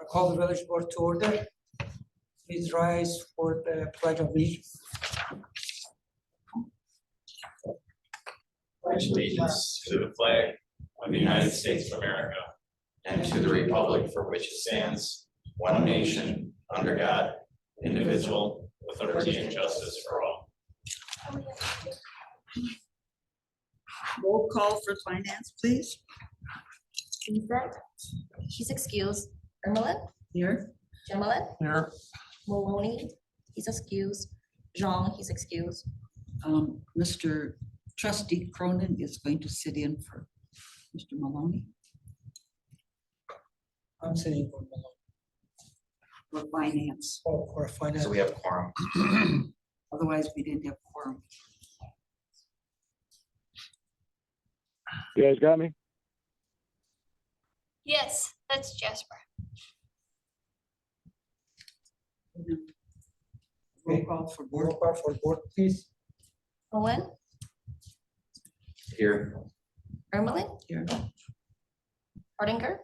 call the village board to order. Please rise for the pledge of allegiance. Pledge allegiance to the flag of the United States of America and to the republic for which it stands, one nation, under God, indivisible, with liberty and justice for all. Roll call for finance, please. Vincent, she's excused. Ermeline, Here. Jamalin, Here. Maloney, he's excused. Jean, he's excused. Mr. Trustee Cronin is going to sit in for Mr. Maloney I'm sitting for Malone. for finance. For finance. So we have quorum. Otherwise, we didn't have quorum. You guys got me? Yes, that's Jasper. Roll call for board. Roll call for board, please. Owen, Here. Ermeline, Here. Hardinger,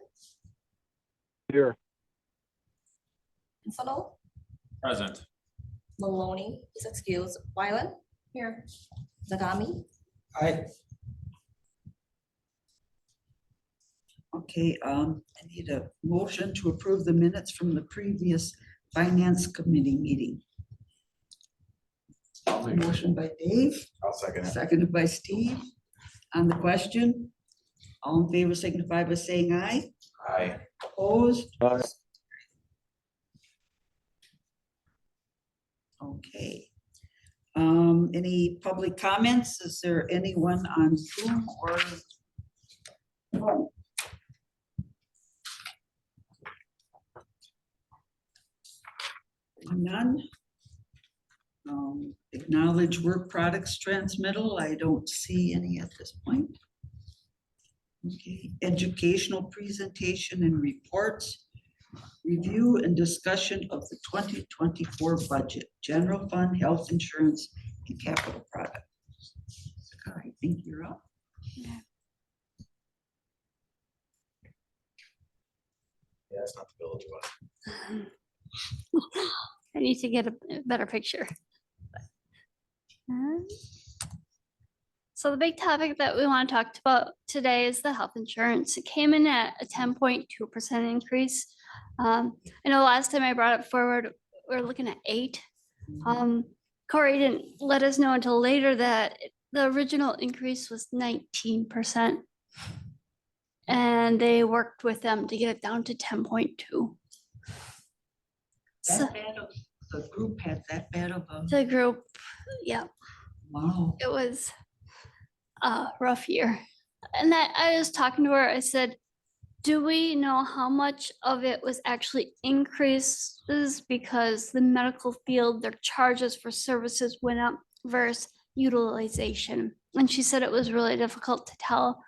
Here. Infano, Present. Maloney, he's excused. Wyland, here. Zagami, Aye. Okay, I need a motion to approve the minutes from the previous finance committee meeting. Motion by Dave, I'll second it. seconded by Steve. On the question, all in favor signify by saying aye. Aye. Opposed? Aye. Okay. Any public comments? Is there anyone on Zoom or phone? None. Acknowledge work products transmittal. I don't see any at this point. Okay, educational presentation and reports. Review and discussion of the 2024 budget, general fund, health insurance, and capital product. I think you're up. Yeah, it's not the village one. I need to get a better picture. So the big topic that we want to talk about today is the health insurance. It came in at a 10.2% increase. I know last time I brought it forward, we were looking at 8. Corey didn't let us know until later that the original increase was 19%. And they worked with them to get it down to 10.2. So That bad of, the group had that bad of a, the group, yeah, wow. it was a rough year. And that I was talking to her, I said, do we know how much of it was actually increases because the medical field, their charges for services went up versus utilization? And she said it was really difficult to tell.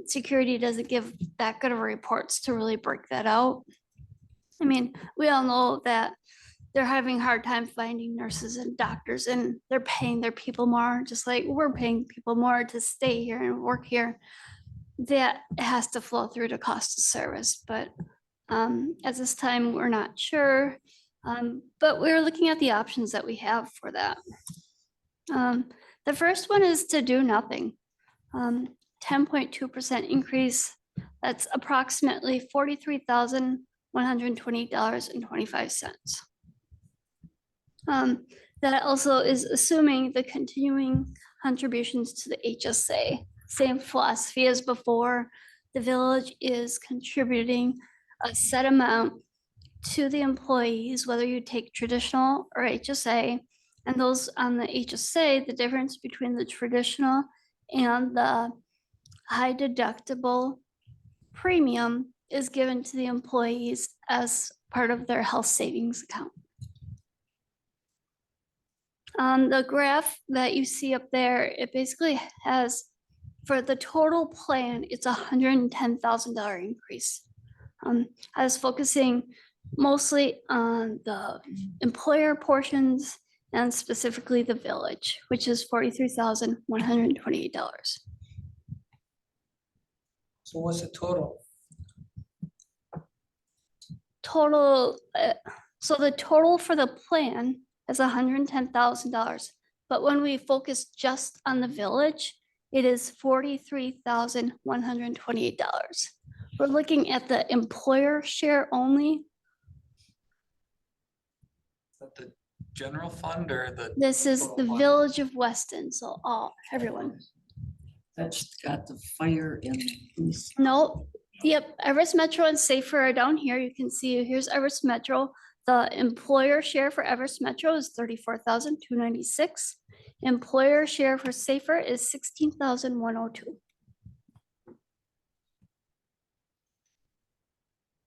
Security doesn't give that good of reports to really break that out. I mean, we all know that they're having a hard time finding nurses and doctors, and they're paying their people more, just like we're paying people more to stay here and work here. That has to flow through to cost of service, but at this time, we're not sure. But we're looking at the options that we have for that. The first one is to do nothing. 10.2% increase, that's approximately $43,120.25. That also is assuming the continuing contributions to the HSA. Same philosophy as before. The village is contributing a set amount to the employees, whether you take traditional or HSA. And those on the HSA, the difference between the traditional and the high deductible premium is given to the employees as part of their health savings account. The graph that you see up there, it basically has, for the total plan, it's $110,000 increase. I was focusing mostly on the employer portions and specifically the village, which is $43,128. So what's the total? total, so the total for the plan is $110,000. But when we focus just on the village, it is $43,128. We're looking at the employer share only. The general fund or the? This is total the fund? village of Weston, so everyone. That's got the fire and the police. No, yep, Everest Metro and Safer are down here. You can see, here's Everest Metro. The employer share for Everest Metro is $34,296. Employer share for Safer is $16,102.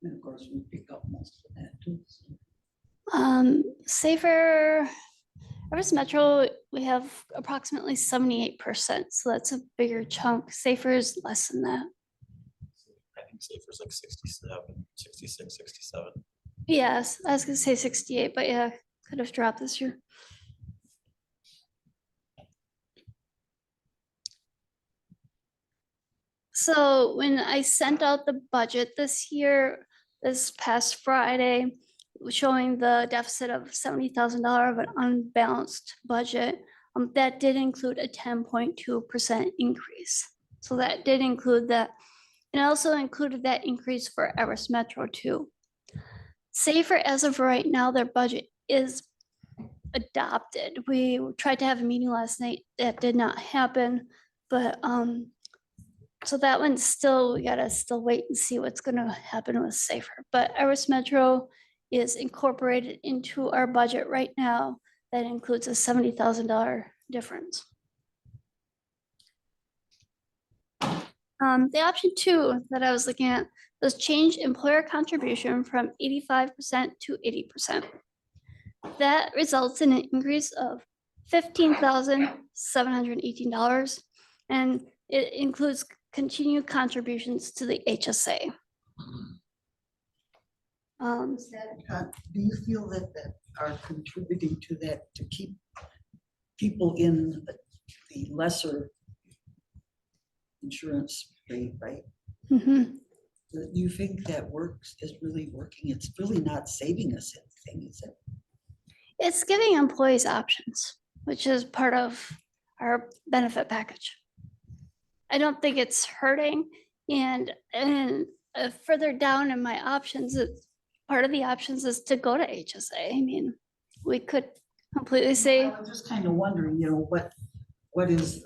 And of course, we pick up most of that too. Safer, Everest Metro, we have approximately 78%, so that's a bigger chunk. Safer is less than that. I think Safer's like 67, 66, 67. Yes, I was gonna say 68, but yeah, could have dropped this year. So when I sent out the budget this year, this past Friday, showing the deficit of $70,000 of an unbalanced budget, that did include a 10.2% increase. So that did include that. And also included that increase for Everest Metro too. Safer, as of right now, their budget is adopted. We tried to have a meeting last night. That did not happen, but so that one's still, we gotta still wait and see what's gonna happen with Safer. But Everest Metro is incorporated into our budget right now. That includes a $70,000 difference. The option 2 that I was looking at was change employer contribution from 85% to 80%. That results in an increase of $15,718, and it includes continued contributions to the HSA. Do you feel that are contributing to that to keep people in the lesser insurance rate, right? Mhm. Do you think that is really working? It's really not saving us anything, is it? It's giving employees options, which is part of our benefit package. I don't think it's hurting. And further down in my options, part of the options is to go to HSA. I mean, we could completely say I'm just kind of wondering, what is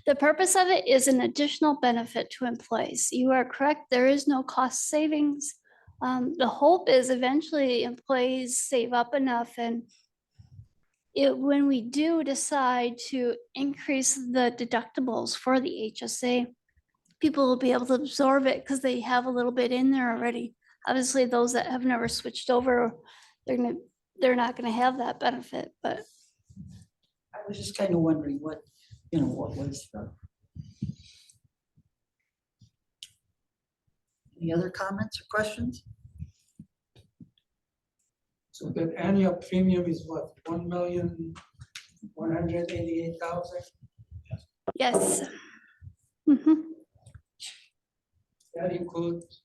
the purpose of it is an additional benefit to employees. You are correct. There is no cost savings. The hope is eventually employees save up enough, and when we do decide to increase the deductibles for the HSA, people will be able to absorb it because they have a little bit in there already. Obviously, those that have never switched over, they're not gonna have that benefit, but I was just kind of wondering what was any other comments or questions? So the annual premium is what, 1,188,000? yes. Mhm. That includes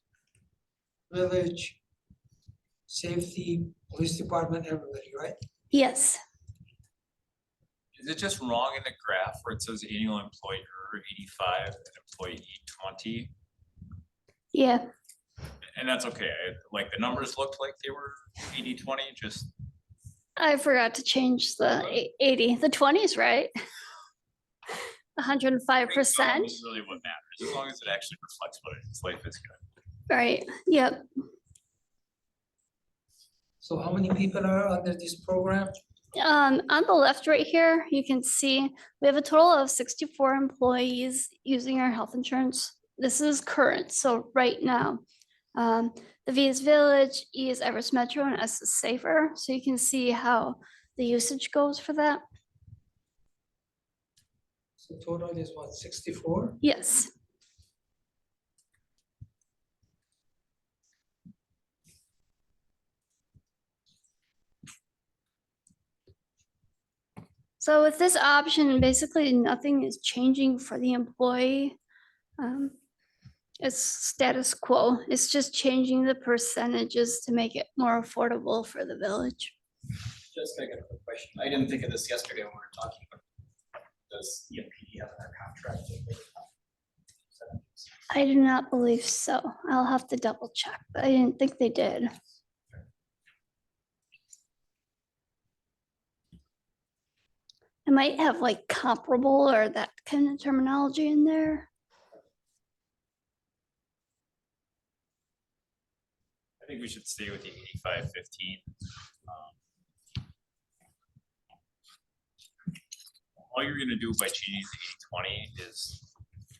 village, safety, police department, everybody, right? Yes, Is it just wrong in the graph where it says annual employer 85 and employee 20? yeah, And that's okay. Like the numbers looked like they were 80-20, just I forgot to change the 80, the 20s, right? 105%, is really what matters. As long as it actually reflects what it is, life is good. right? Yep. So how many people are under this program? On the left right here, you can see we have a total of 64 employees using our health insurance. This is current, so right now. The V is Village, E is Everest Metro, and S is Safer. So you can see how the usage goes for that. So total is what, 64? Yes. So with this option, basically nothing is changing for the employee. it's status quo. It's just changing the percentages to make it more affordable for the village. Just got a quick question. I didn't think of this yesterday when we were talking about. Does EMP have in our contract? I do not believe so. I'll have to double check, but I didn't think they did. I might have like comparable or that kind of terminology in there. I think we should stay with the 85-15. All you're gonna do by changing the 80-20 is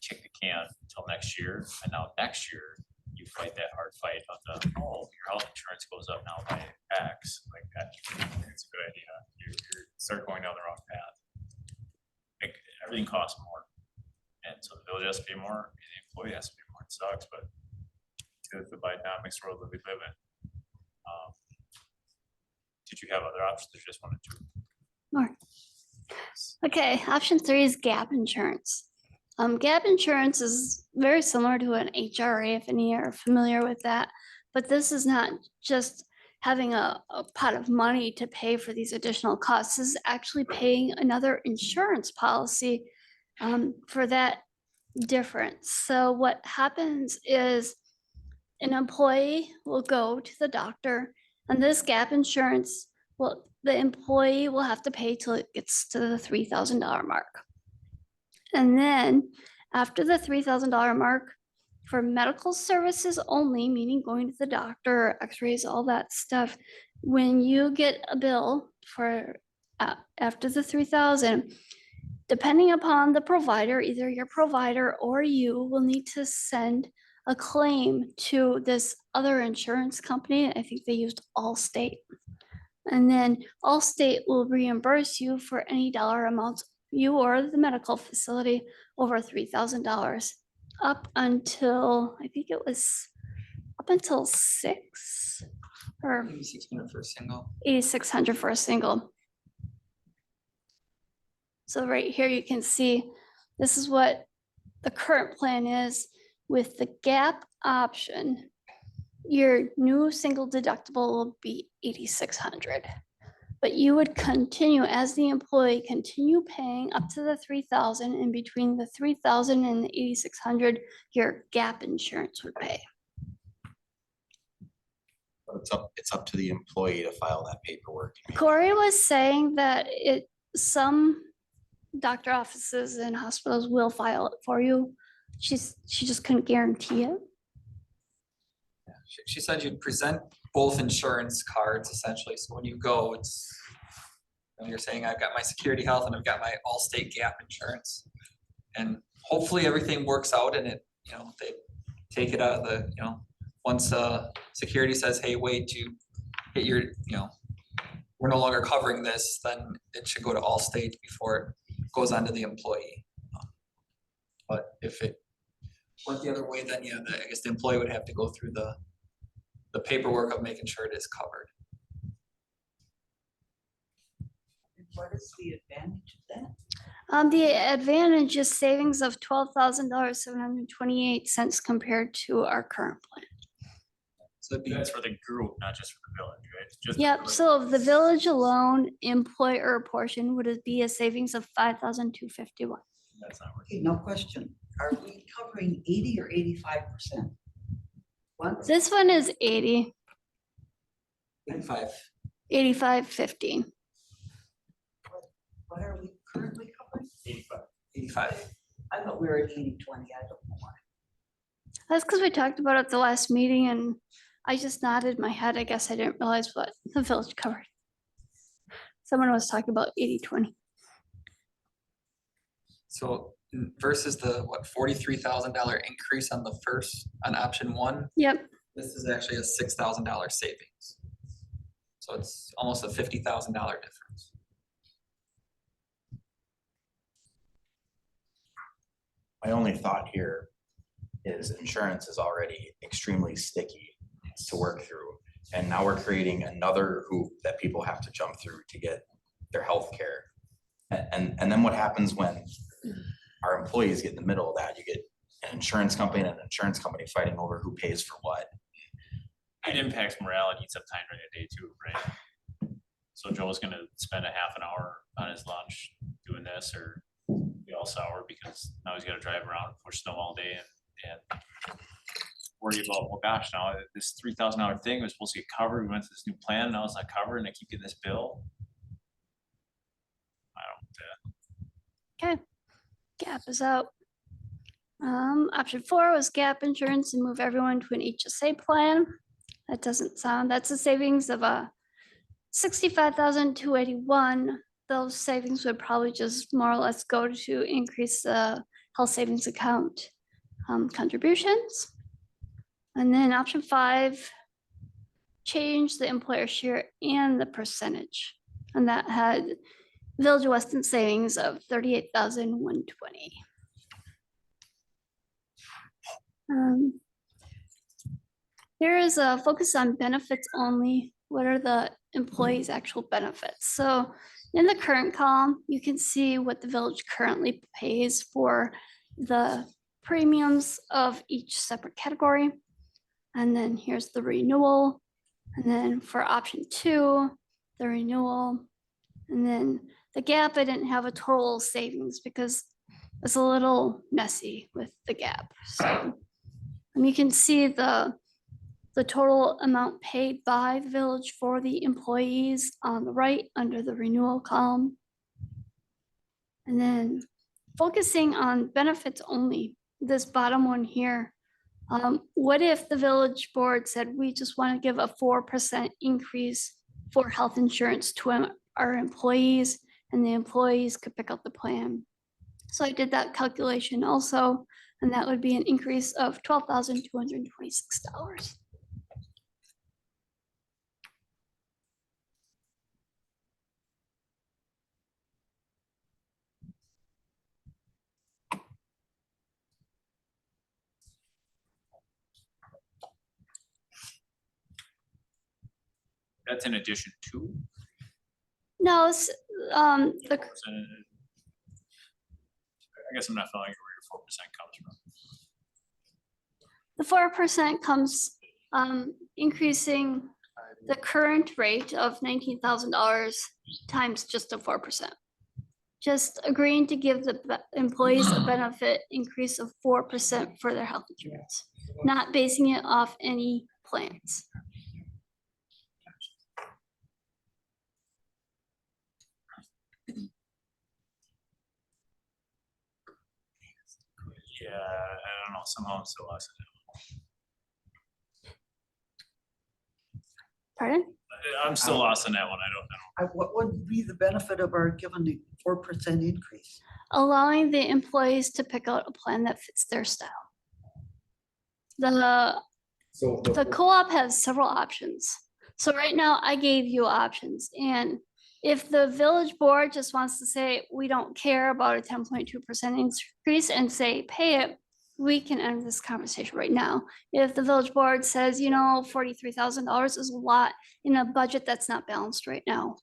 kick the can until next year, and now next year you fight that hard fight on the, oh, your health insurance goes up now by X, like that. It's a good idea. You start going down the wrong path. Everything costs more, and so the village has to pay more, and the employee has to pay more. It sucks, but it's the dynamics world that we live in. Did you have other options or just wanted to? More. Okay, option 3 is gap insurance. Gap insurance is very similar to an HRA, if any are familiar with that, but this is not just having a pot of money to pay for these additional costs. This is actually paying another insurance policy for that difference. So what happens is an employee will go to the doctor, and this gap insurance, well, the employee will have to pay till it gets to the $3,000 mark. And then after the $3,000 mark, for medical services only, meaning going to the doctor, x-rays, all that stuff, when you get a bill for after the 3,000, depending upon the provider, either your provider or you will need to send a claim to this other insurance company. I think they used Allstate. And then Allstate will reimburse you for any dollar amounts you or the medical facility over $3,000 up until, I think it was up until 6 or 600 for a single. 8,600 for a single. So right here, you can see, this is what the current plan is with the gap option. Your new single deductible will be 8,600. But you would continue, as the employee, continue paying up to the 3,000, and between the 3,000 and the 8,600, your gap insurance would pay. It's up to the employee to file that paperwork. Corey was saying that some doctor offices and hospitals will file it for you. She just couldn't guarantee it. She said you'd present both insurance cards essentially. So when you go, it's, you're saying I've got my Security Health and I've got my Allstate gap insurance. And hopefully everything works out and it, they take it out of the, once security says, hey, wait, you hit your, we're no longer covering this, then it should go to Allstate before it goes on to the employee. But if it went the other way, then yeah, I guess the employee would have to go through the paperwork of making sure it is covered. What is the advantage of that? The advantage is savings of $12,728 compared to our current plan. So it'd be, That's for the group, not just for the village, right? Just the Yep, village. so the village alone, employer portion would be a savings of $5,251. That's not working. Okay, no question. Are we covering 80 or 85%? What? This one is 80, 85. 85.15. What are we currently covering? 85. I thought we were at 80-20. I don't know why. That's because we talked about it at the last meeting and I just nodded my head. I guess I didn't realize what the village covered. Someone was talking about 80-20. So versus the what $43,000 increase on the first on option 1, Yep, this is actually a $6,000 savings. So it's almost a $50,000 difference. My only thought here is insurance is already extremely sticky to work through. And now we're creating another hoop that people have to jump through to get their health care. And then what happens when our employees get in the middle of that? You get an insurance company and an insurance company fighting over who pays for what. It impacts morale and eats up time during the day too, right? So Joe's gonna spend a half an hour on his lunch doing this, or we all sour because now he's gotta drive around and push snow all day and worry about, well, gosh, now this $3,000 thing was supposed to get covered. We went to this new plan, now it's not covered, and I keep getting this bill. I don't, Okay, gap is out. Option 4 was gap insurance and move everyone to an HSA plan. That doesn't sound, that's a savings of 65,281. Those savings would probably just more or less go to increase the health savings account contributions. And then option 5, change the employer share and the percentage. And that had Village of Weston savings of 38,120. Here is a focus on benefits only. What are the employees' actual benefits? So in the current column, you can see what the village currently pays for the premiums of each separate category. And then here's the renewal. And then for option 2, the renewal. And then the gap, I didn't have a total savings because it's a little messy with the gap. So and you can see the total amount paid by the village for the employees on the right under the renewal column. And then focusing on benefits only, this bottom one here. What if the village board said, we just want to give a 4% increase for health insurance to our employees, and the employees could pick up the plan? So I did that calculation also, and that would be an increase of $12,226. that's in addition to. No, it's, the, I guess I'm not following where your 4% comes from. the 4% comes increasing the current rate of $19,000 times just a 4%. Just agreeing to give the employees a benefit increase of 4% for their health insurance, not basing it off any plans. Yeah, I don't know, somehow I'm still lost. Pardon? I'm still lost on that one, I don't know. What would be the benefit of our given the 4% increase? Allowing the employees to pick out a plan that fits their style. The co-op has several options. So right now I gave you options, and if the village board just wants to say, we don't care about a 10.2% increase and say, pay it, we can end this conversation right now. If the village board says, you know, $43,000 is a lot in a budget that's not balanced right now,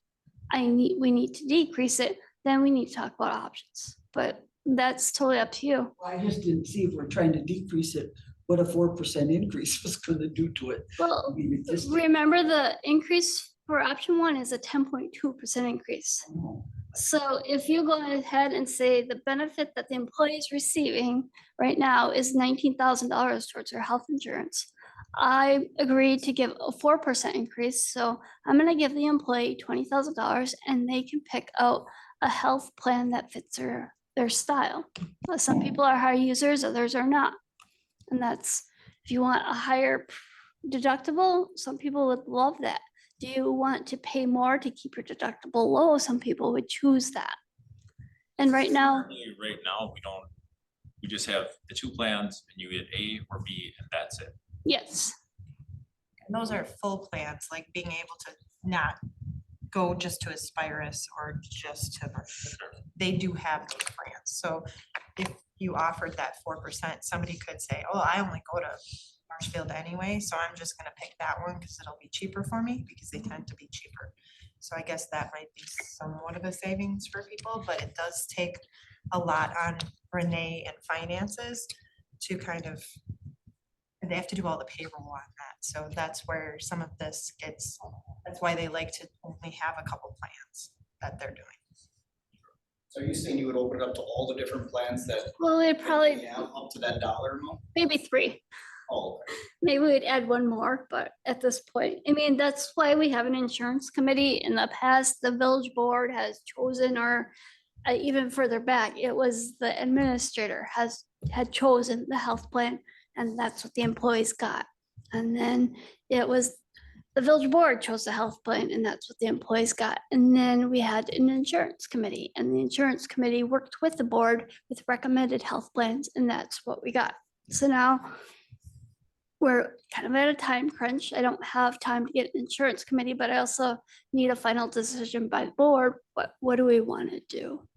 we need to decrease it, then we need to talk about options. But that's totally up to you. I just didn't see if we're trying to decrease it, what a 4% increase was going to do to it. Well, I mean, it just- remember the increase for option 1 is a 10.2% increase. So if you go ahead and say the benefit that the employee is receiving right now is $19,000 towards their health insurance, I agreed to give a 4% increase. So I'm going to give the employee $20,000 and they can pick out a health plan that fits their style. Some people are high users, others are not. And that's, if you want a higher deductible, some people would love that. Do you want to pay more to keep your deductible low? Some people would choose that. And right now, Currently, right now, we just have the 2 plans and you get A or B and that's it. yes, And those are full plans, like being able to not go just to Aspirus or just to, they do have those plans. So if you offered that 4%, somebody could say, oh, I only go to Marshfield anyway, so I'm just gonna pick that one because it'll be cheaper for me, because they tend to be cheaper. So I guess that might be somewhat of a savings for people, but it does take a lot on Renee and finances to kind of, they have to do all the payroll on that. So that's where some of this gets, that's why they like to only have a couple plans that they're doing. So are you saying you would open it up to all the different plans that Well, it we probably, have up to that dollar amount? maybe 3. Oh, okay. Maybe we'd add one more, but at this point, I mean, that's why we have an insurance committee. In the past, the village board has chosen, or even further back, it was the administrator had chosen the health plan, and that's what the employees got. And then it was the village board chose the health plan, and that's what the employees got. And then we had an insurance committee, and the insurance committee worked with the board with recommended health plans, and that's what we got. So now we're kind of at a time crunch. I don't have time to get an insurance committee, but I also need a final decision by the board. What do we want to do?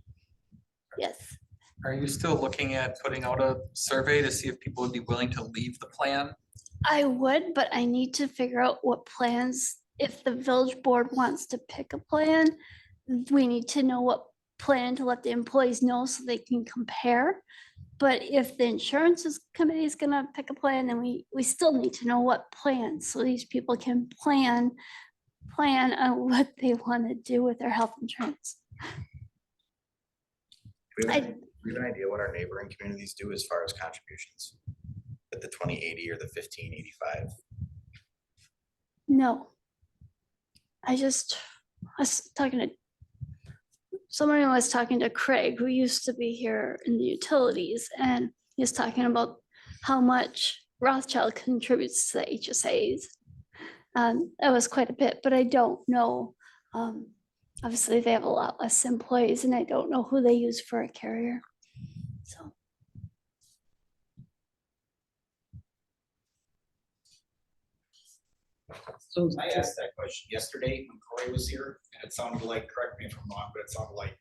Yes. Are you still looking at putting out a survey to see if people would be willing to leave the plan? I would, but I need to figure out what plans, if the village board wants to pick a plan, we need to know what plan to let the employees know so they can compare. But if the committee is gonna pick a plan, then we still need to know what plan, so these people can plan on what they want to do with their health insurance. Do we have an idea what our neighboring communities do as far as contributions? At the 2080 or the 1585? No. I was talking to, someone was talking to Craig, who used to be here in the utilities, and he was talking about how much Rothschild contributes to the HSAs. That was quite a bit, but I don't know. Obviously, they have a lot less employees, and I don't know who they use for a carrier. So. So I asked that question yesterday when Corey was here, and it sounded like, correct me if I'm wrong, but it sounded like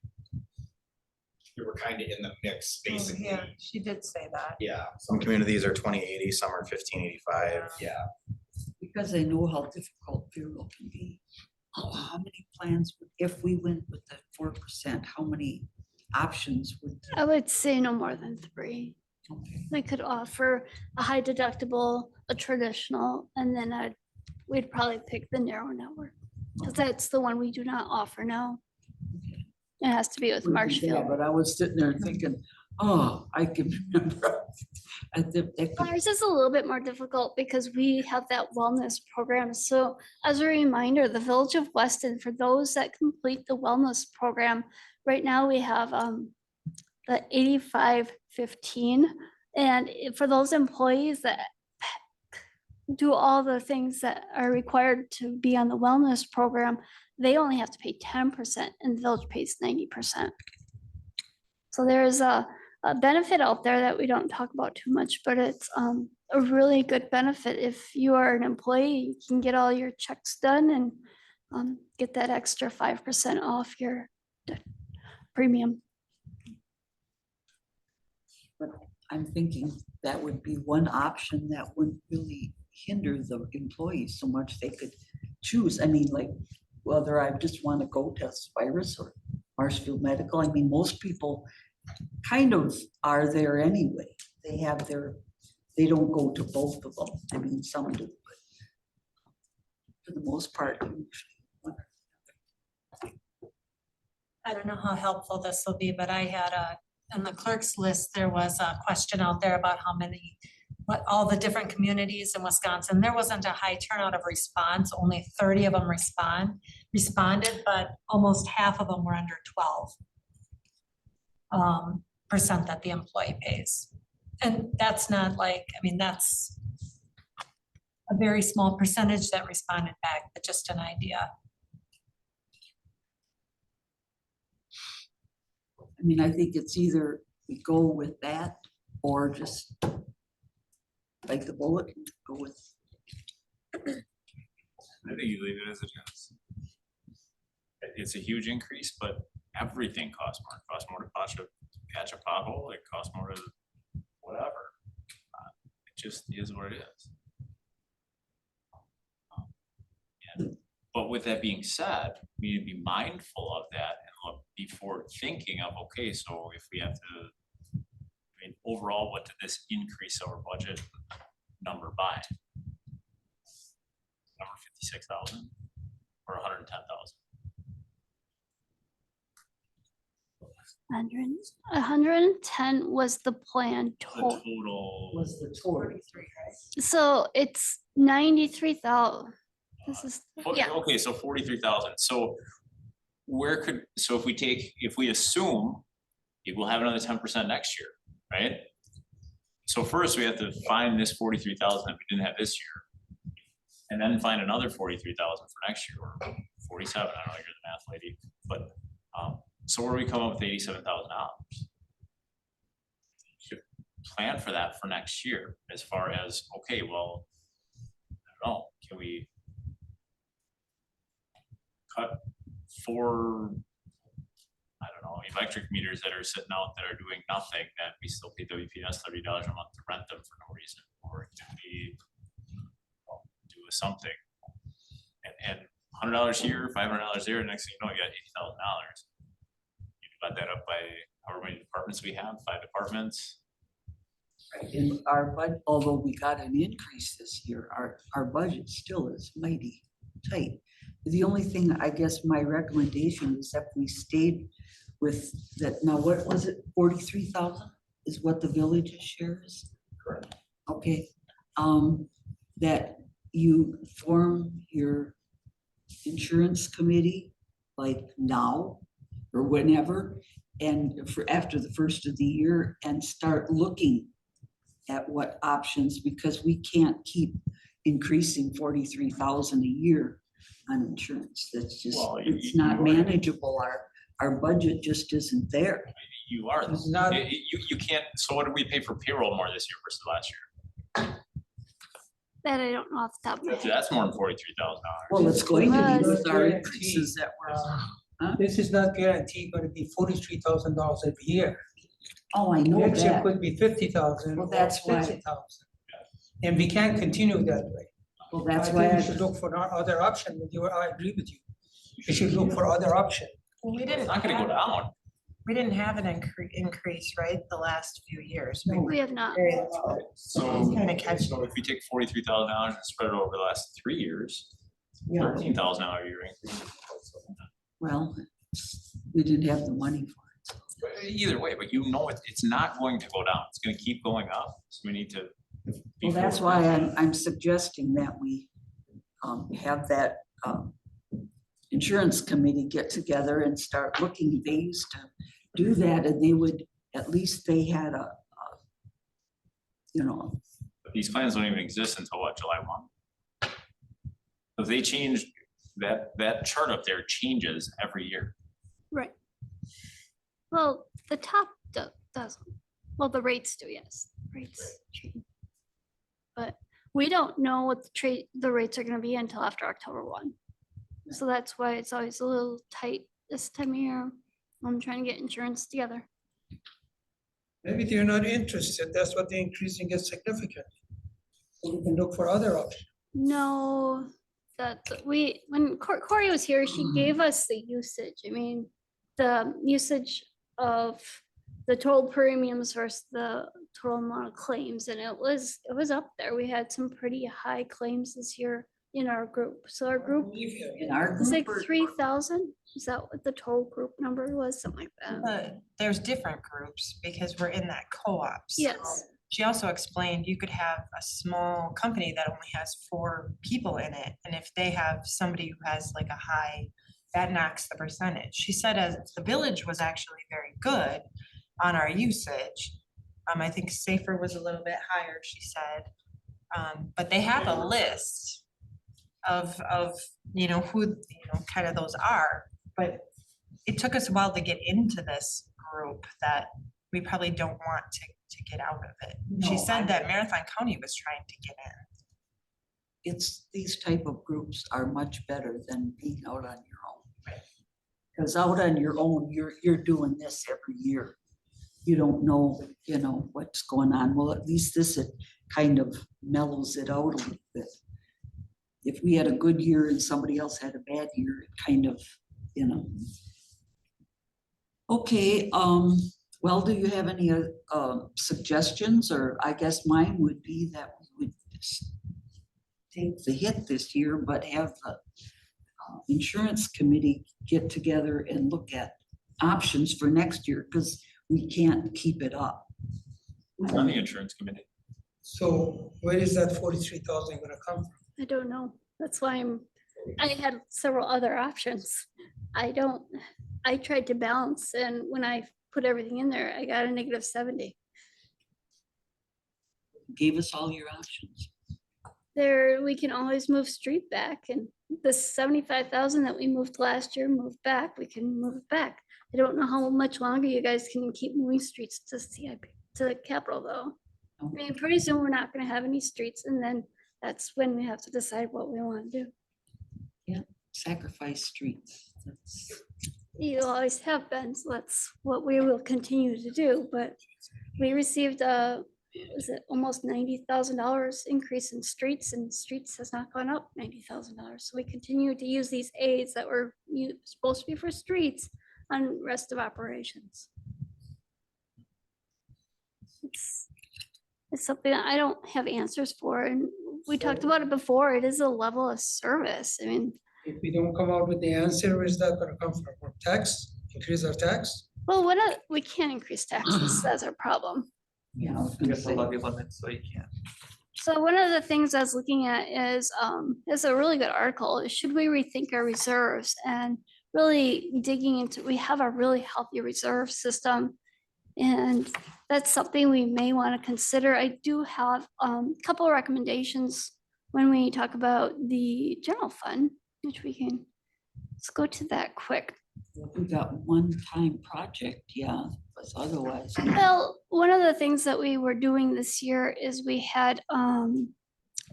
you were kind of in the mix, basically. Yeah, she did say that. Yeah. Some communities are 2080, some are 1585. Yeah. because I know how difficult payroll can be. How many plans, if we went with the 4%, how many options would? I would say no more than 3. Okay. We could offer a high deductible, a traditional, and then we'd probably pick the narrow network. Because that's the one we do not offer now. It has to be with Yeah, Marshfield. but I was sitting there thinking, oh, I can remember. Ours is a little bit more difficult because we have that wellness program. So as a reminder, the Village of Weston, for those that complete the wellness program, right now we have the 8515. And for those employees that do all the things that are required to be on the wellness program, they only have to pay 10% and the village pays 90%. So there's a benefit out there that we don't talk about too much, but it's a really good benefit. If you are an employee, you can get all your checks done and get that extra 5% off your premium. But I'm thinking that would be one option that wouldn't really hinder the employees so much. They could choose. I mean, like, whether I just want to go to Spirus or Marshfield Medical. I mean, most people kind of are there anyway. They have they don't go to both of them. I mean, some do, but for the most part, I don't know how helpful this will be, but I had on the clerk's list, there was a question out there about what all the different communities in Wisconsin. There wasn't a high turnout of response. Only 30 of them responded, but almost half of them were under 12% that the employee pays. And that's not like, I mean, that's a very small percentage that responded back, but just an idea. I mean, I think it's either we go with that or just like the bullet and go with. I think you leave it as it is. It's a huge increase, but everything costs more. It costs more to patch a pothole. It costs more to whatever. It just is what it is. But with that being said, we need to be mindful of that and look before thinking of, okay, so if we have to, I mean, overall, what did this increase our budget number by? Number 56,000 or 110,000? 110 was the plan The total. total. Was the total. So it's 93,000. This is, yeah, Okay, so 43,000. So where could, so if we assume it will have another 10% next year, right? So first we have to find this 43,000 that we didn't have this year. And then find another 43,000 for next year, or 47, I don't know, you're the math lady, but, so where do we come up with $87,000? Should plan for that for next year, as far as, okay, well, I don't know, can we cut 4, I don't know, electric meters that are sitting out that are doing nothing, that we still pay WPS $30 a month to rent them for no reason, or can we do something? And $100 here, $500 there, next thing you know, you got $80,000. You divide that up by however many departments we have, 5 departments. In our budget, although we got an increase this year, our budget still is mighty tight. The only thing, I guess, my recommendation is that we stayed with that. Now, what was it? 43,000 is what the village's share is? Correct. Okay, that you form your insurance committee like now or whenever, and for after the first of the year, and start looking at what options, because we can't keep increasing 43,000 a year on insurance. That's just, Well, it's not manageable. Our budget just isn't there. You are, It's not- you can't, so what did we pay for payroll more this year versus last year? that I don't know off the top of my head. That's more than $43,000. Well, it's going to be with our Right. increases that we're, This is not guaranteed gonna be $43,000 every year. oh, I know Next year that. could be 50,000. Well, that's why- 60,000. And we can't continue that way. Well, that's I why think we should look for other option with you. I agree with you. We should look for other option. We It's didn't not gonna go have, down. we didn't have an increase, right, the last few years. We were We have not. very low. So, Kinda catch- so if you take $43,000 and spread it over the last 3 years, Yeah. $13,000 a year increase. Well, we didn't have the money for it. Either way, but you know it's not going to go down. It's gonna keep going up. So we need to. be Well, that's forward. why I'm suggesting that we have that insurance committee get together and start looking. They used to do that, and they would, at least they had a you know, But these plans don't even exist until what, July 1? If they change, that chart up there changes every year. Right. Well, the top doesn't. Well, the rates do, yes. Rates change. But we don't know what the rates are gonna be until after October 1. So that's why it's always a little tight this time of year. I'm trying to get insurance together. Maybe they're not interested. That's what the increasing is significant. So we can look for other options. No, when Corey was here, she gave us the usage. I mean, the usage of the total premiums versus the total amount of claims, and it was up there. We had some pretty high claims this year in our group. So our group in our was like group. 3,000. Is that what the total group number was? Something like that. But there's different groups because we're in that co-op. So Yes. She also explained you could have a small company that only has 4 people in it. And if they have somebody who has like a high, that knocks the percentage. She said as the village was actually very good on our usage. I think Safer was a little bit higher, she said. But they have a list of who, kind of those are. But it took us a while to get into this group that we probably don't want to get out of it. She No, said that Marathon County was trying to get in. It's, these type of groups are much better than being out on your own. Because out on your own, you're doing this every year. You don't know, what's going on. Well, at least this, it kind of mellows it out a little bit. If we had a good year and somebody else had a bad year, it kind of, Okay, Well, do you have any suggestions, or I guess mine would be that we would take the hit this year, but have the insurance committee get together and look at options for next year, because we can't keep it up. It's on the insurance committee. So where is that 43,000 gonna come from? I don't know. That's why I had several other options. I tried to balance, and when I put everything in there, I got a -70. Gave us all your options. There, we can always move street back, and the 75,000 that we moved last year, moved back, we can move it back. I don't know how much longer you guys can keep moving streets to CIP, to the capital though. I mean, pretty soon we're not gonna have any streets, and then that's when we have to decide what we wanna do. Sacrifice streets. You always have been, so that's what we will continue to do, but we received was it almost $90,000 increase in streets, and streets has not gone up $90,000. So we continue to use these aids that were supposed to be for streets on rest of operations. It's something that I don't have answers for, and we talked about it before. It is a level of service. I mean, If we don't come out with the answer, where's that gonna come from? From tax, increase our tax? well, we can't increase taxes. That's our problem. Yeah, I was You gonna get the say. levy limit, so you can't. So one of the things I was looking at is a really good article, is should we rethink our reserves, and really digging into, we have a really healthy reserve system. And that's something we may want to consider. I do have a couple of recommendations when we talk about the general fund, which let's go to that quick. We got one-time project, yeah, but otherwise. Well, one of the things that we were doing this year is we had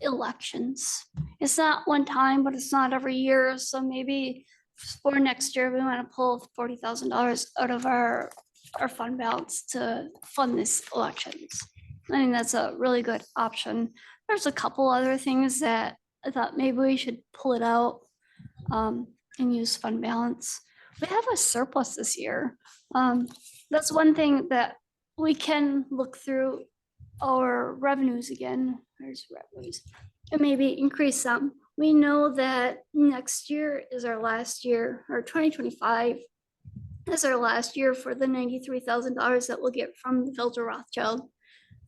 elections. It's not one time, but it's not every year. So maybe for next year, we want to pull $40,000 out of our fund balance to fund these elections. I think that's a really good option. There's a couple other things that I thought maybe we should pull it out and use fund balance. We have a surplus this year. That's one thing that we can look through our revenues again. There's revenues, and maybe increase some. We know that next year is our last year, or 2025 is our last year for the $93,000 that we'll get from the Village of Rothschild.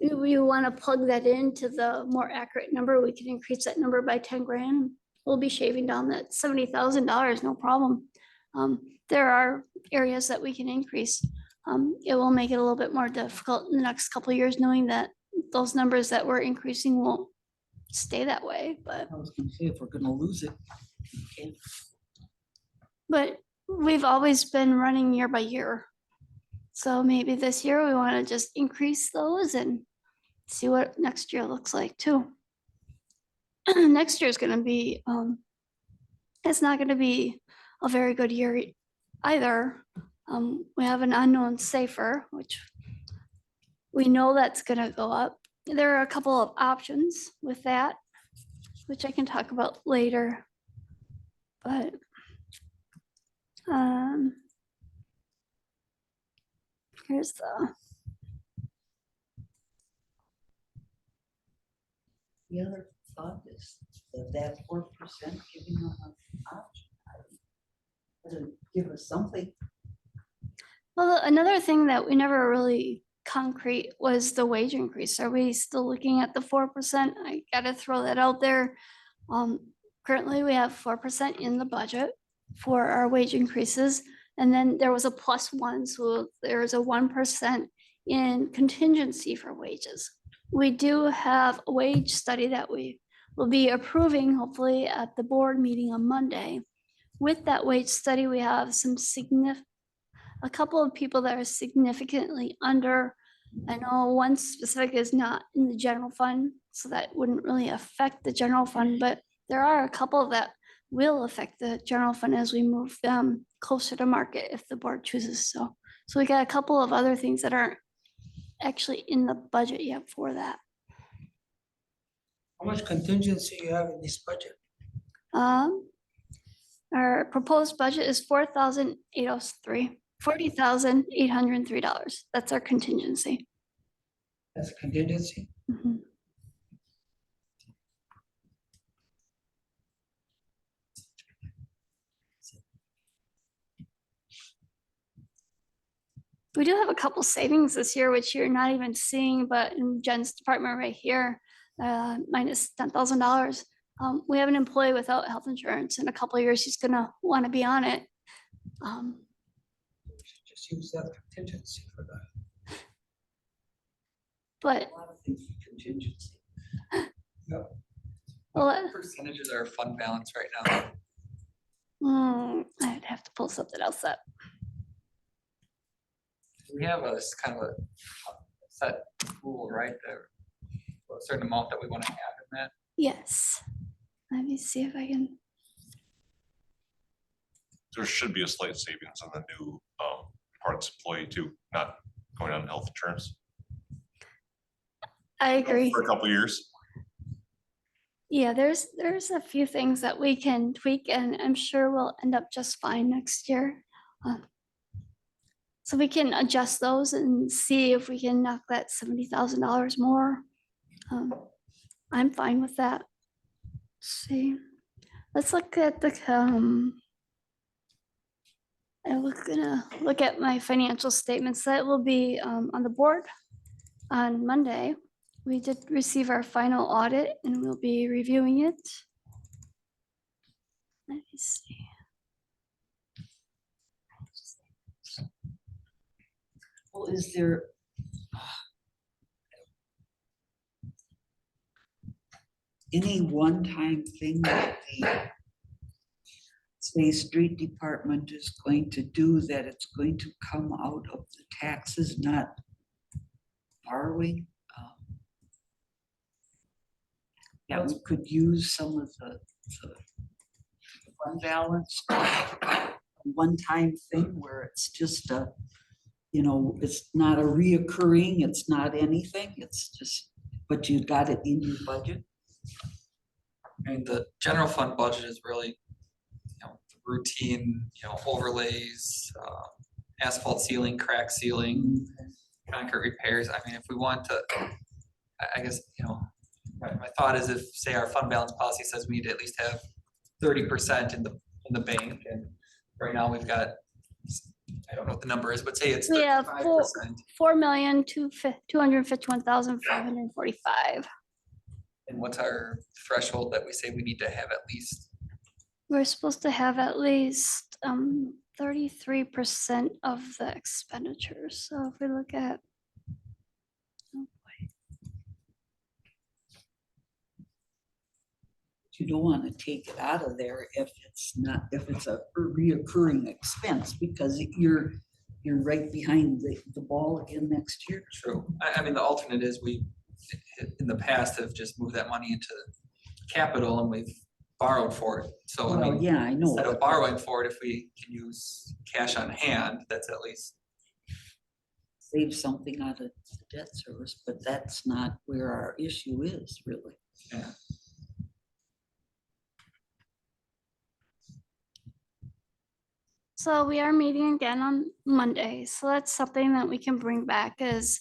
We want to plug that into the more accurate number. We can increase that number by 10 grand. We'll be shaving down that $70,000, no problem. There are areas that we can increase. It will make it a little bit more difficult in the next couple of years, knowing that those numbers that we're increasing won't stay that way, but. I was gonna say, if we're gonna lose it. Okay. But we've always been running year by year. So maybe this year we want to just increase those and see what next year looks like too. Next year is going to be, it's not going to be a very good year either. We have an unknown safer, which we know that's going to go up. There are a couple of options with that, which I can talk about later. But here's The other thought is that 4% giving them an option. Better give us something. Well, another thing that we never really concrete was the wage increase. Are we still looking at the 4%? I gotta throw that out there. Currently, we have 4% in the budget for our wage increases. And then there was a +1, so there's a 1% in contingency for wages. We do have a wage study that we will be approving hopefully at the board meeting on Monday. With that wage study, we have a couple of people that are significantly under. I know one specific is not in the general fund, so that wouldn't really affect the general fund, but there are a couple that will affect the general fund as we move them closer to market if the board chooses so. So we got a couple of other things that aren't actually in the budget yet for that. How much contingency you have in this budget? Our proposed budget is 4,803. $40,803. That's our contingency. That's contingency. Mhm. We do have a couple savings this year, which you're not even seeing, but in Jen's department right here, minus $10,000. We have an employee without health insurance. In a couple of years, he's gonna want to be on it. Just use that contingency for that. But, A lot of things are contingency. well, What percentages are fund balance right now? I'd have to pull something else up. We have a kind of a set rule, right, there, a certain amount that we want to have in that. Yes. Let me see if I can. There should be a slight savings on the new parts employee too, not going on health insurance I agree. for a couple of years. Yeah, there's a few things that we can tweak, and I'm sure we'll end up just fine next year. So we can adjust those and see if we can knock that $70,000 more. I'm fine with that. Let's see, let's look at the I'm gonna look at my financial statements. That will be on the board on Monday. We did receive our final audit and we'll be reviewing it. Let me see. Well, is there? Any one-time thing that the say street department is going to do that it's going to come out of the taxes, not borrowing? That we could use some of the fund balance, one-time thing where it's just a, it's not a reoccurring, it's not anything, it's just, but you got it in your budget. I mean, the general fund budget is really, routine, overlays, asphalt ceiling, crack ceiling, concrete repairs. I mean, if we want to, I guess, my thought is if, say, our fund balance policy says we need to at least have 30% in the bank, and right now we've got, I don't know what the number is, but say it's We have 35%. $4,251,545. And what's our threshold that we say we need to have at least? We're supposed to have at least 33% of the expenditures. So if we look at, oh boy. You don't want to take it out of there if it's not, if it's a reoccurring expense, because you're right behind the ball again next year. True. I mean, the alternate is we, in the past, have just moved that money into capital and we've borrowed for it. So I Well, mean, yeah, I know. instead of borrowing for it, if we can use cash on hand, that's at least. Save something out of the debt service, but that's not where our issue is, really. Yeah. So we are meeting again on Monday. So that's something that we can bring back is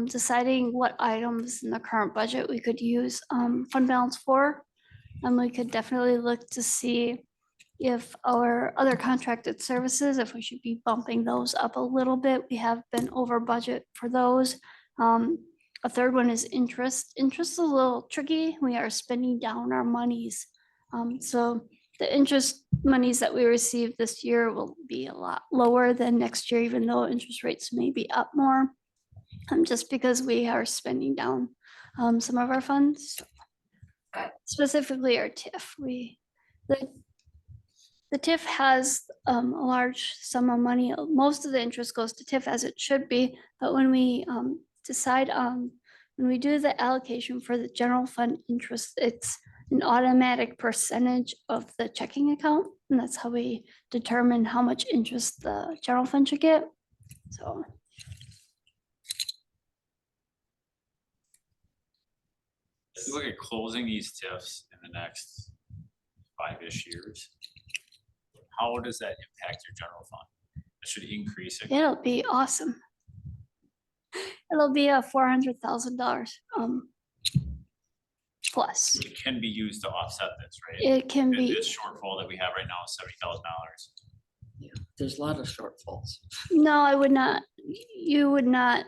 deciding what items in the current budget we could use fund balance for. And we could definitely look to see if our other contracted services, if we should be bumping those up a little bit. We have been over budget for those. A third one is interest. Interest is a little tricky. We are spending down our monies. So the interest monies that we receive this year will be a lot lower than next year, even though interest rates may be up more. Just because we are spending down some of our funds, specifically our TIF. The TIF has a large sum of money. Most of the interest goes to TIF as it should be, but when we decide on, when we do the allocation for the general fund interest, it's an automatic percentage of the checking account. And that's how we determine how much interest the general fund should get. So. If you look at closing these TIFs in the next 5-ish years, how does that impact your general fund? It should increase it. It'll be awesome. It'll be a $400,000 plus. It can be used to offset this, right? It can be, This shortfall that we have right now is $70,000. There's a lot of shortfalls. no, I would not, you would not,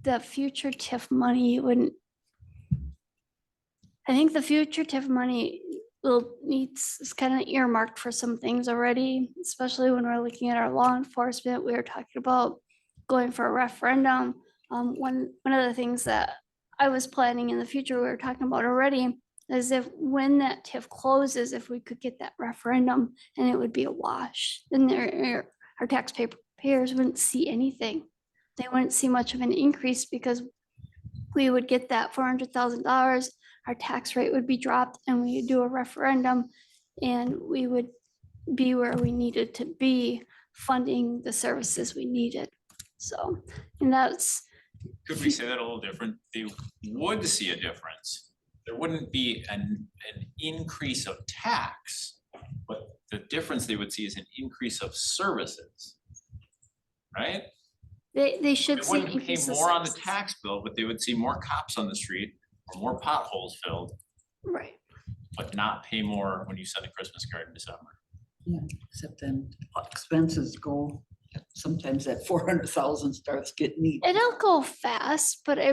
the future TIF money, you wouldn't. I think the future TIF money is kind of earmarked for some things already, especially when we're looking at our law enforcement. We were talking about going for a referendum. One of the things that I was planning in the future, we were talking about already, is if when that TIF closes, if we could get that referendum and it would be a wash, then our taxpayers wouldn't see anything. They wouldn't see much of an increase because we would get that $400,000, our tax rate would be dropped, and we would do a referendum, and we would be where we needed to be, funding the services we needed. So, and that's, Could we say that a little different? They would see a difference. There wouldn't be an increase of tax, but the difference they would see is an increase of services. Right? they should They see. wouldn't pay increase of more on the services. tax bill, but they would see more cops on the street or more potholes filled, Right. but not pay more when you send a Christmas card in December. Yeah, except then expenses go, sometimes that 400,000 starts getting eaten. It'll go fast, but I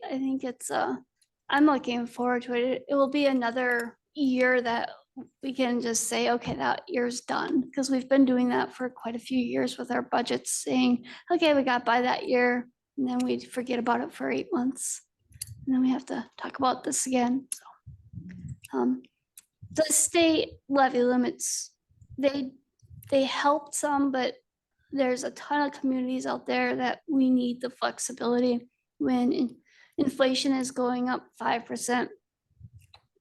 think it's I'm looking forward to it. It will be another year that we can just say, okay, that year's done. Because we've been doing that for quite a few years with our budgets, saying, okay, we got by that year, and then we forget about it for 8 months. And then we have to talk about this again. So the state levy limits, they helped some, but there's a ton of communities out there that we need the flexibility when inflation is going up 5%.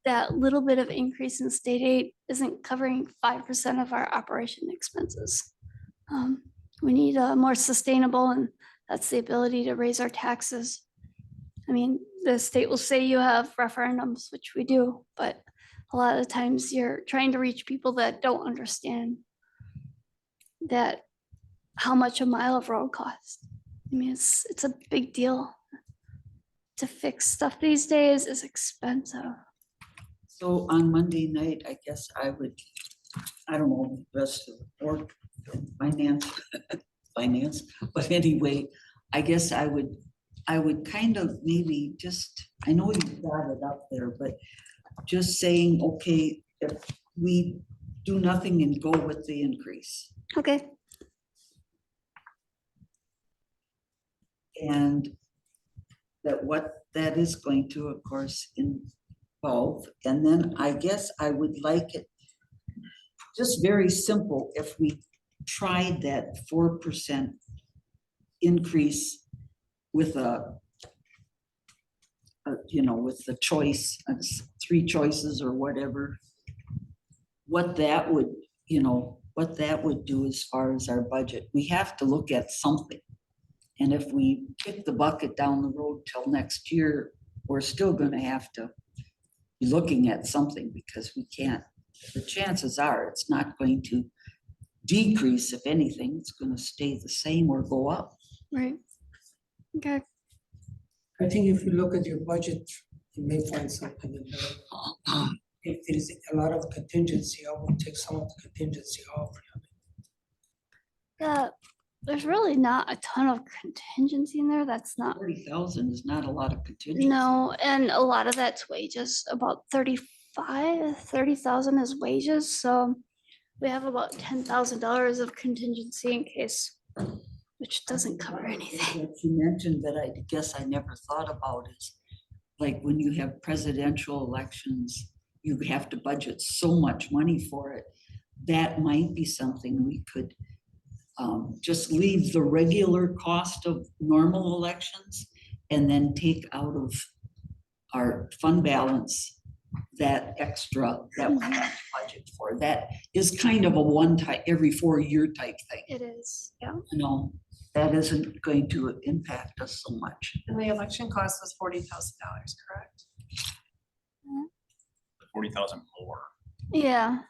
That little bit of increase in state aid isn't covering 5% of our operation expenses. We need a more sustainable, and that's the ability to raise our taxes. I mean, the state will say you have referendums, which we do, but a lot of the times you're trying to reach people that don't understand that how much a mile of road costs. I mean, it's a big deal. To fix stuff these days is expensive. So on Monday night, I guess I don't know, the rest of the board, finance, but anyway, I guess I would kind of maybe just, I know you got it up there, but just saying, okay, if we do nothing and go with the increase. Okay. And that what that is going to, of course, involve. And then I guess I would like it just very simple if we tried that 4% increase with with the choice, 3 choices or whatever, what that would do as far as our budget. We have to look at something. And if we kick the bucket down the road till next year, we're still gonna have to be looking at something, because we can't, the chances are it's not going to decrease. If anything, it's gonna stay the same or go up. Right. Okay. I think if you look at your budget, you may find something in there. If there is a lot of contingency, I will take some of the contingency off. There's really not a ton of contingency in there. That's not, 40,000 is not a lot of contingency. no, and a lot of that's wages, about 30,000 is wages, so we have about $10,000 of contingency in case, which doesn't cover anything. What you mentioned that I guess I never thought about is, like, when you have presidential elections, you have to budget so much money for it. That might be something we could just leave the regular cost of normal elections and then take out of our fund balance that extra that we have to budget for. That is kind of a one-time, every 4-year type thing. It is, yeah. No, that isn't going to impact us so much. And the election cost was $40,000, correct? 40,000 more. Yeah,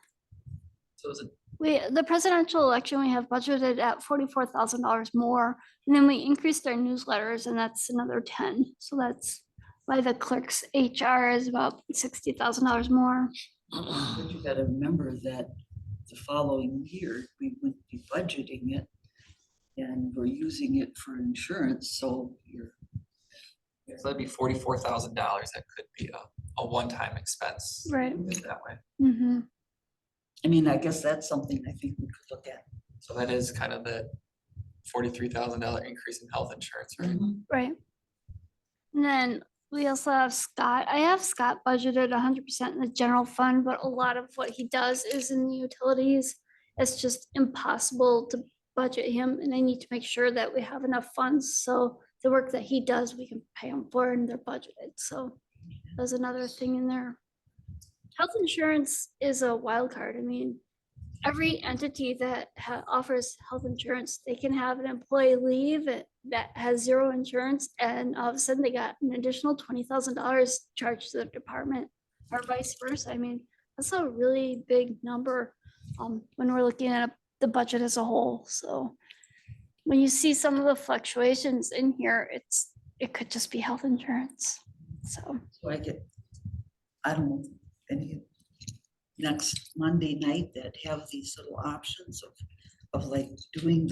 So is it The presidential election, we have budgeted at $44,000 more. And then we increased our newsletters and that's another 10. So that's why the clerk's HR is about $60,000 more. But you gotta remember that the following year, we wouldn't be budgeting it. And we're using it for insurance, so you're. So that'd be $44,000. That could be a one-time expense. Right. That way. Mm-hmm. I mean, I guess that's something I think we could look at. So that is kind of the $43,000 increase in health insurance, right? Right. And then we also have Scott. I have Scott budgeted 100% in the general fund, but a lot of what he does is in the utilities. It's just impossible to budget him, and I need to make sure that we have enough funds, so the work that he does, we can pay him for and they're budgeted. So there's another thing in there. Health insurance is a wild card. I mean, every entity that offers health insurance, they can have an employee leave that has zero insurance, and all of a sudden they got an additional $20,000 charged to the department, or vice versa. I mean, that's a really big number when we're looking at the budget as a whole. So when you see some of the fluctuations in here, it could just be health insurance. So I don't know, any next Monday night that have these little options of like doing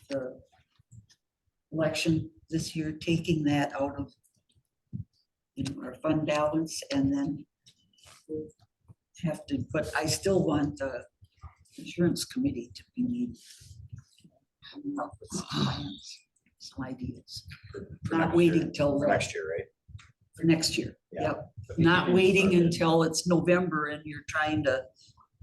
the election this year, taking that out of our fund balance, and then we'll have to, but I still want the insurance committee to be made. Coming up with some plans, some ideas, For not next waiting year. till For next year, right? for next year. Yeah. Yep, not waiting until it's November and you're trying to.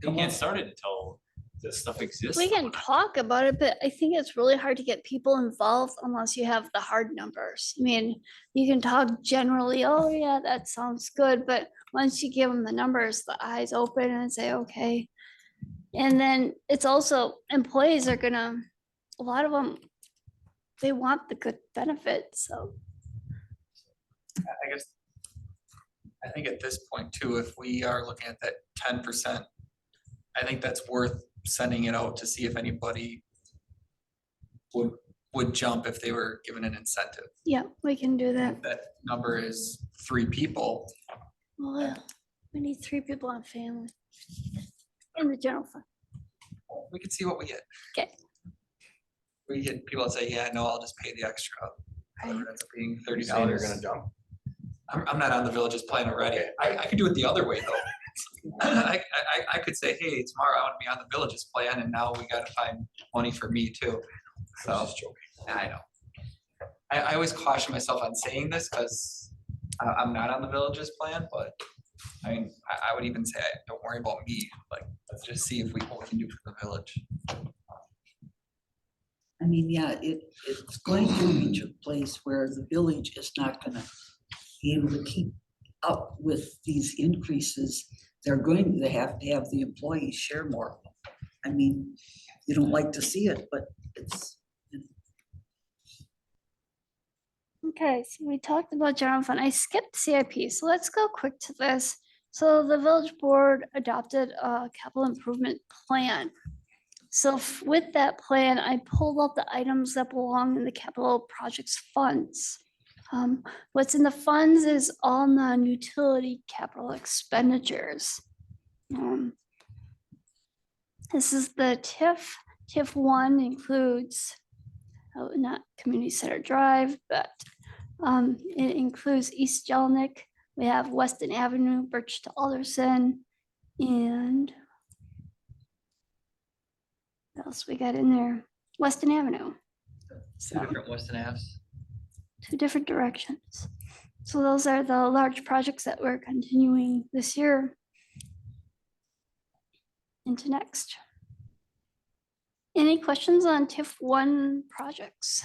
You can't start it until this stuff exists. we can talk about it, but I think it's really hard to get people involved unless you have the hard numbers. I mean, you can talk generally, oh yeah, that sounds good, but once you give them the numbers, the eyes open and say, okay. And then it's also, employees are gonna, a lot of them, they want the good benefits, so. I guess, I think at this point too, if we are looking at that 10%, I think that's worth sending it out to see if anybody would jump if they were given an incentive. Yeah, we can do that. If that number is 3 people, Well, we need 3 people on family in the general fund. we can see what we get. Okay. We get people that say, yeah, no, I'll just pay the extra. It Right. ends up being Saying $30. you're gonna jump. I'm not on the village's plan already. I could do it the other way though. I could say, hey, tomorrow I want to be on the village's plan, and now we gotta find money for me too. I was So, just joking. I know. I always caution myself on saying this because I'm not on the village's plan, but I mean, I would even say, don't worry about me, like, let's just see if what we can do for the village. I mean, yeah, it's going to reach a place where the village is not gonna be able to keep up with these increases. They're going to have the employees share more. I mean, you don't like to see it, but it's. Okay, so we talked about general fund. I skipped CIP, so let's go quick to this. So the village board adopted a capital improvement plan. So with that plan, I pulled out the items that belong in the capital projects funds. What's in the funds is all non-utility capital expenditures. This is the TIF. TIF 1 includes, not Community Center Drive, but it includes East Jelnik. We have Weston Avenue, Birch to Alderson, and what else we got in there? Weston Avenue. Two different Weston Avs. 2 different directions. So those are the large projects that we're continuing this year into next. Any questions on TIF 1 projects?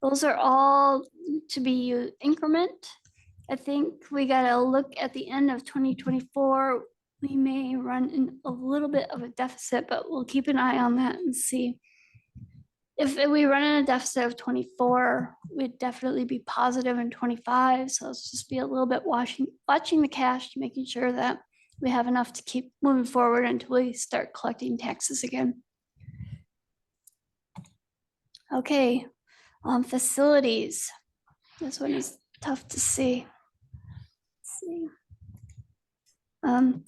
Those are all to be increment. I think we gotta look at the end of 2024. We may run in a little bit of a deficit, but we'll keep an eye on that and see. If we run in a deficit of 24, we'd definitely be positive in 25. So let's just be a little bit watching the cash, making sure that we have enough to keep moving forward until we start collecting taxes again. Okay, facilities. This one is tough to see. Let's see.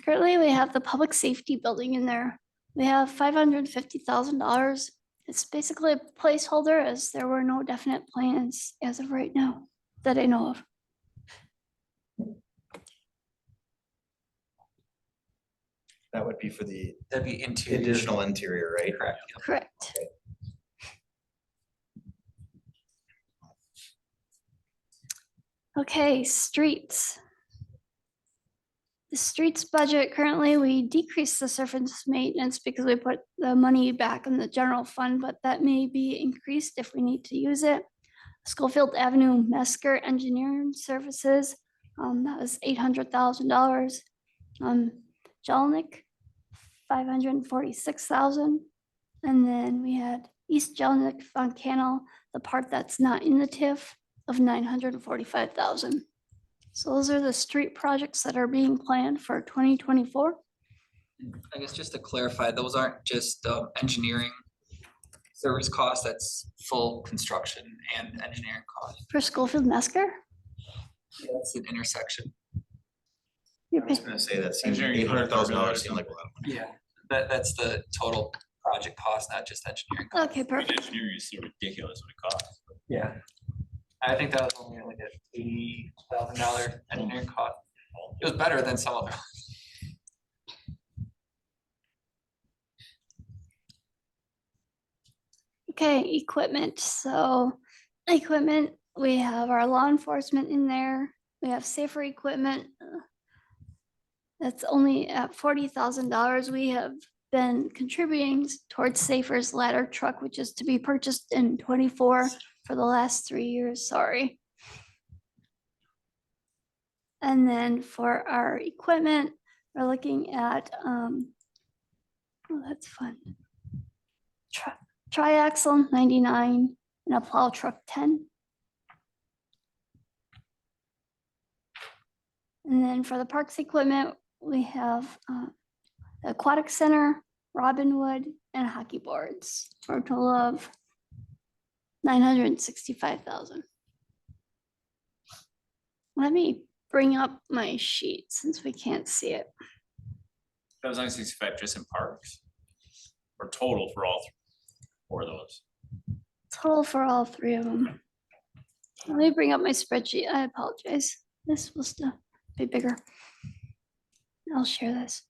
Currently, we have the public safety building in there. We have $550,000. It's basically a placeholder as there were no definite plans as of right now that I know of. That would be for the That'd be interior. additional interior, right? Correct. Correct. Okay, streets. The streets budget, currently, we decreased the surface maintenance because we put the money back in the general fund, but that may be increased if we need to use it. Schofield Avenue Mesker Engineering Services, that was $800,000. Jelnik, 546,000. And then we had East Jelnik Font Canal, the part that's not in the TIF, of 945,000. So those are the street projects that are being planned for 2024. I guess just to clarify, those aren't just engineering service costs, that's full construction and engineering costs. For Schofield Mesker, That's an intersection. you're I was paying, gonna say that seems Engineering $800,000 seemed like a lot of money. Yeah. That's the total project cost, not just engineering. cost. okay, perfect. Engineering is so ridiculous what it costs. Yeah. I think that was only like a $80,000 engineering cost. It was better than some of them. Okay, equipment. So equipment, we have our law enforcement in there. We have safer equipment. That's only at $40,000. We have been contributing towards Safer's ladder truck, which is to be purchased in 24 for the last 3 years, sorry. And then for our equipment, we're looking at, oh, that's fun. Triaxle 99 and a plow truck 10. And then for the parks equipment, we have the aquatic center, Robinwood, and hockey boards for a total of 965,000. Let me bring up my sheet since we can't see it. That was 965 just in parks? Or total for all four of those? Total for all three of them. Let me bring up my spreadsheet. I apologize. This was to be bigger. I'll share this.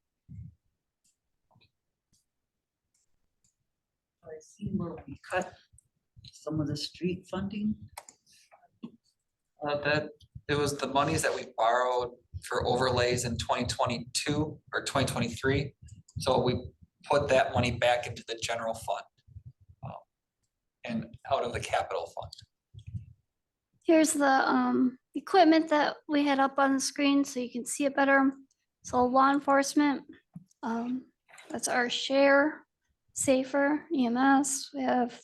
I see where we cut some of the street funding. That, it was the monies that we borrowed for overlays in 2022 or 2023. So we put that money back into the general fund and out of the capital fund. Here's the equipment that we had up on the screen so you can see it better. So law enforcement, that's our share. Safer, EMS, we have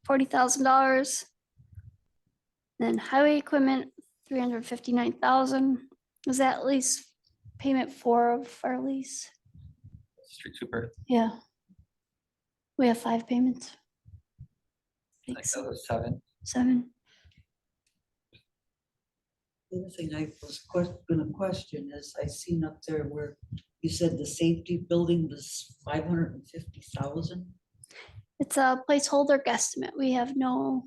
$40,000. Then highway equipment, 359,000. Was that lease payment 4 of our lease? Street super, Yeah. We have 5 payments. I I think think that was 7. 7. The other thing I was gonna question is I seen up there where you said the safety building was 550,000. It's a placeholder guesstimate. We have no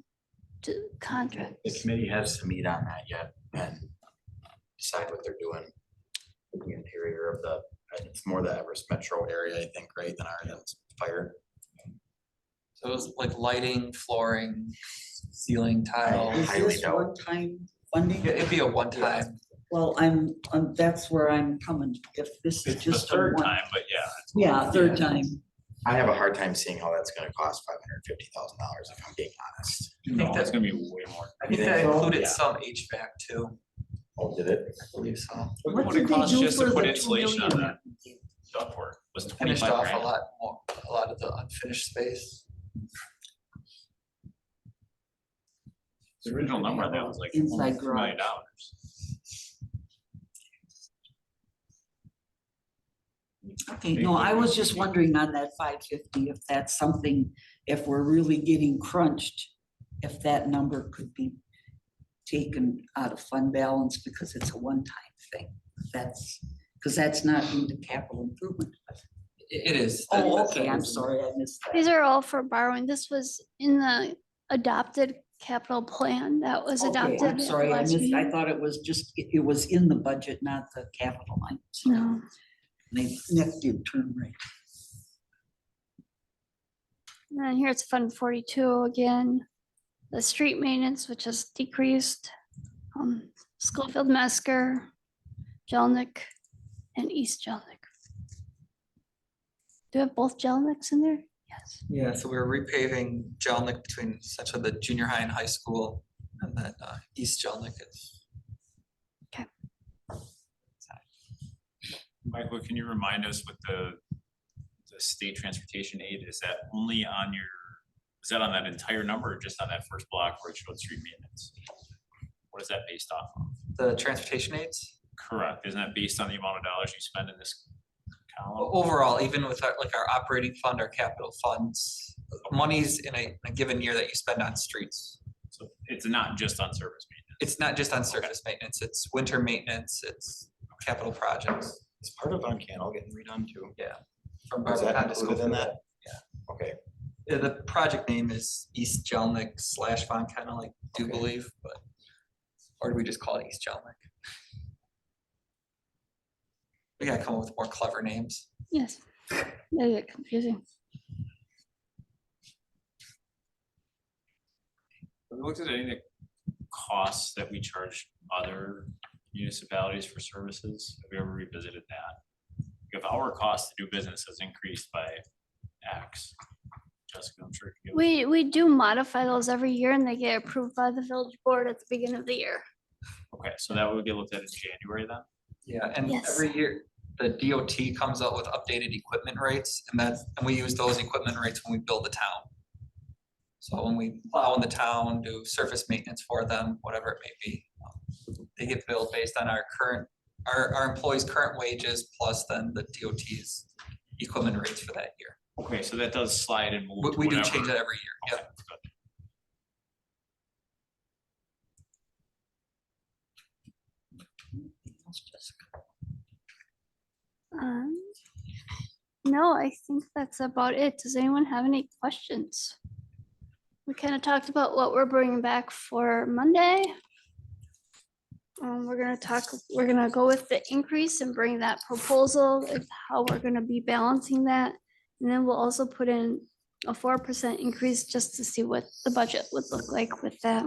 contract. The committee has to meet on that yet and decide what they're doing with the interior of the, and it's more the Everest metro area, I think, right, than our fire. So it was like lighting, flooring, ceiling tile. Is highly this doubt. one-time funding? It'd be a one-time. Well, that's where I'm coming. If this is It's the just a third one. time, but yeah. Yeah, third time. I have a hard time seeing how that's gonna cost $550,000 if I'm being honest. I think No, that's it's gonna be way more. I think You that think so? included Yeah. some HVAC too, Oh, did it? I believe so. What What did it they costs do just to for put the 2 insulation on million? that ductwork was Finished 25 off grand. a lot more, a lot of the unfinished space. The original number on that was like Inside $1 million. Okay, no, I was just wondering on that 550, if that's something, if we're really getting crunched, if that number could be taken out of fund balance because it's a one-time thing. That's, because that's not into capital improvement. It is. Oh, okay, I'm sorry, I missed that. These are all for borrowing. This was in the adopted capital plan that was Okay, adopted. I'm at the sorry, I last missed, I meeting. thought it was just, it was in the budget, not the capital line. Sorry. No, They next did turn right. and then here it's Fund 42 again. The street maintenance, which has decreased. Schofield, Mesker, Jelnik, and East Jelnik. Do you have both Jelniks in there? Yes. Yeah, so we're repaving Jelnik between essentially the junior high and high school, and then East Jelnik is. Michael, can you remind us with the state transportation aid, is that only on your, is that on that entire number or just on that first block where it showed street maintenance? What is that based off of? The transportation aids? Correct. Isn't that based on the amount of dollars you spend in this column? Overall, even with our, like our operating fund, our capital funds, monies in a given year that you spend on streets. So it's not just on service maintenance. It's not just on surface maintenance, it's winter maintenance, it's capital projects. Is part of Von Cannell getting redone too? Yeah. From Is that Barbican to included in Schofield. that? Yeah. Okay, Yeah, the project name is East Jelnik / Von Cannell, I do Okay. believe, but, or do we just call it East Jelnik? We gotta come up with more clever names. Yes. They get confusing. Have we looked at any of the costs that we charge other municipalities for services? Have we ever revisited that? If our cost to do business has increased by X, Jessica, I'm sure. you can give us- We do modify those every year and they get approved by the village board at the beginning of the year. Okay, so that would get looked at in January then? Yeah, and Yes. every year, the DOT comes out with updated equipment rates, and we use those equipment rates when we build the town. So when we plow in the town, do surface maintenance for them, whatever it may be, they get billed based on our current, our employees' current wages plus then the DOT's equipment rates for that year. Okay, so that does slide and move. We to do whatever. change that every year, Okay, yep. good. No, I think that's about it. Does anyone have any questions? We kind of talked about what we're bringing back for Monday. We're gonna go with the increase and bring that proposal of how we're gonna be balancing that. And then we'll also put in a 4% increase just to see what the budget would look like with that.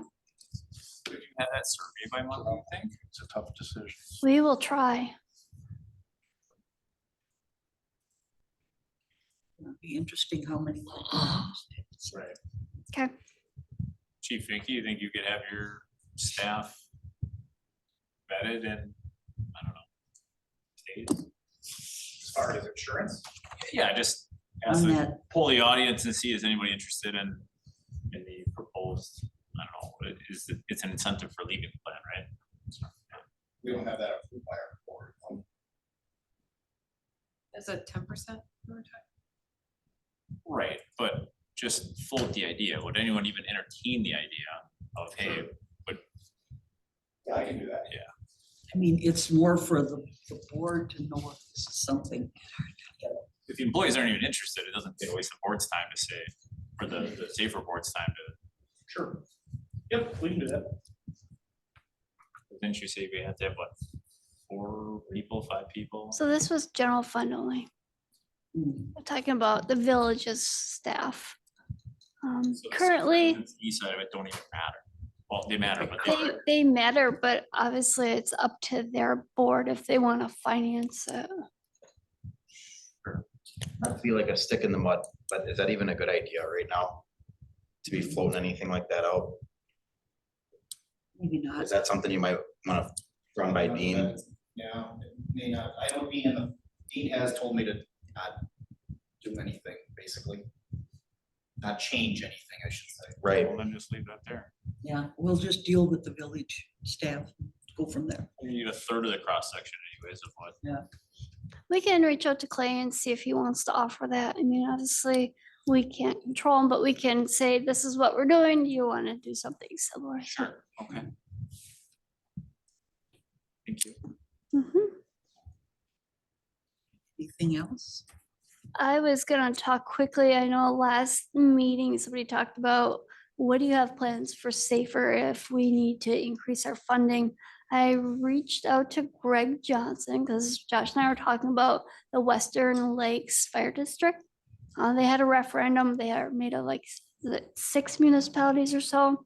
Did you have that survey by month, you think? It's a tough decision. We will try. It'll be interesting how many. Right. Okay. Chief Finke, you think you could have your staff vetted and, I don't know, stated? As far as insurance, Yeah, just ask On the, that, poll the audience and see is anybody interested in the proposed, I don't know, it's an incentive for leaving the plan, right? we don't have that approved by our board. Is it 10% overtime? Right, but just float the idea. Would anyone even entertain the idea of, hey, Yeah, I can do that. I mean, it's more for the board to know if this is something. if the employees aren't even interested, it doesn't waste the board's time to say, or the safer board's time to, Sure. Yep, we can do that. didn't you say we have to have what? 4 people, 5 people? So this was general fund only. Hmm. We're talking about the village's staff. So the Currently, superintendent's east side of it don't even matter. Well, they matter, but they matter, but obviously it's up to their board if they want to finance it. I feel like a stick in the mud, but is that even a good idea right now? To be floating anything like that out? Maybe not. Is that something you might wanna run by Dean? Yeah, it may not, I know Dean has told me to not do anything, basically. Not change anything, I should say. Right, well, then just leave that there. Yeah, we'll just deal with the village staff, go from there. You need a third of the cross section anyways of what. we can reach out to Clay and see if he wants to offer that. I mean, obviously, we can't control him, but we can say, this is what we're doing. Do you want to do something similar? Sure, okay. Thank you. Mhm. Anything else? I was gonna talk quickly. I know last meeting, somebody talked about, what do you have plans for safer if we need to increase our funding? I reached out to Greg Johnson, because Josh and I were talking about the Western Lakes Fire District. They had a referendum. They are made of like 6 municipalities or so.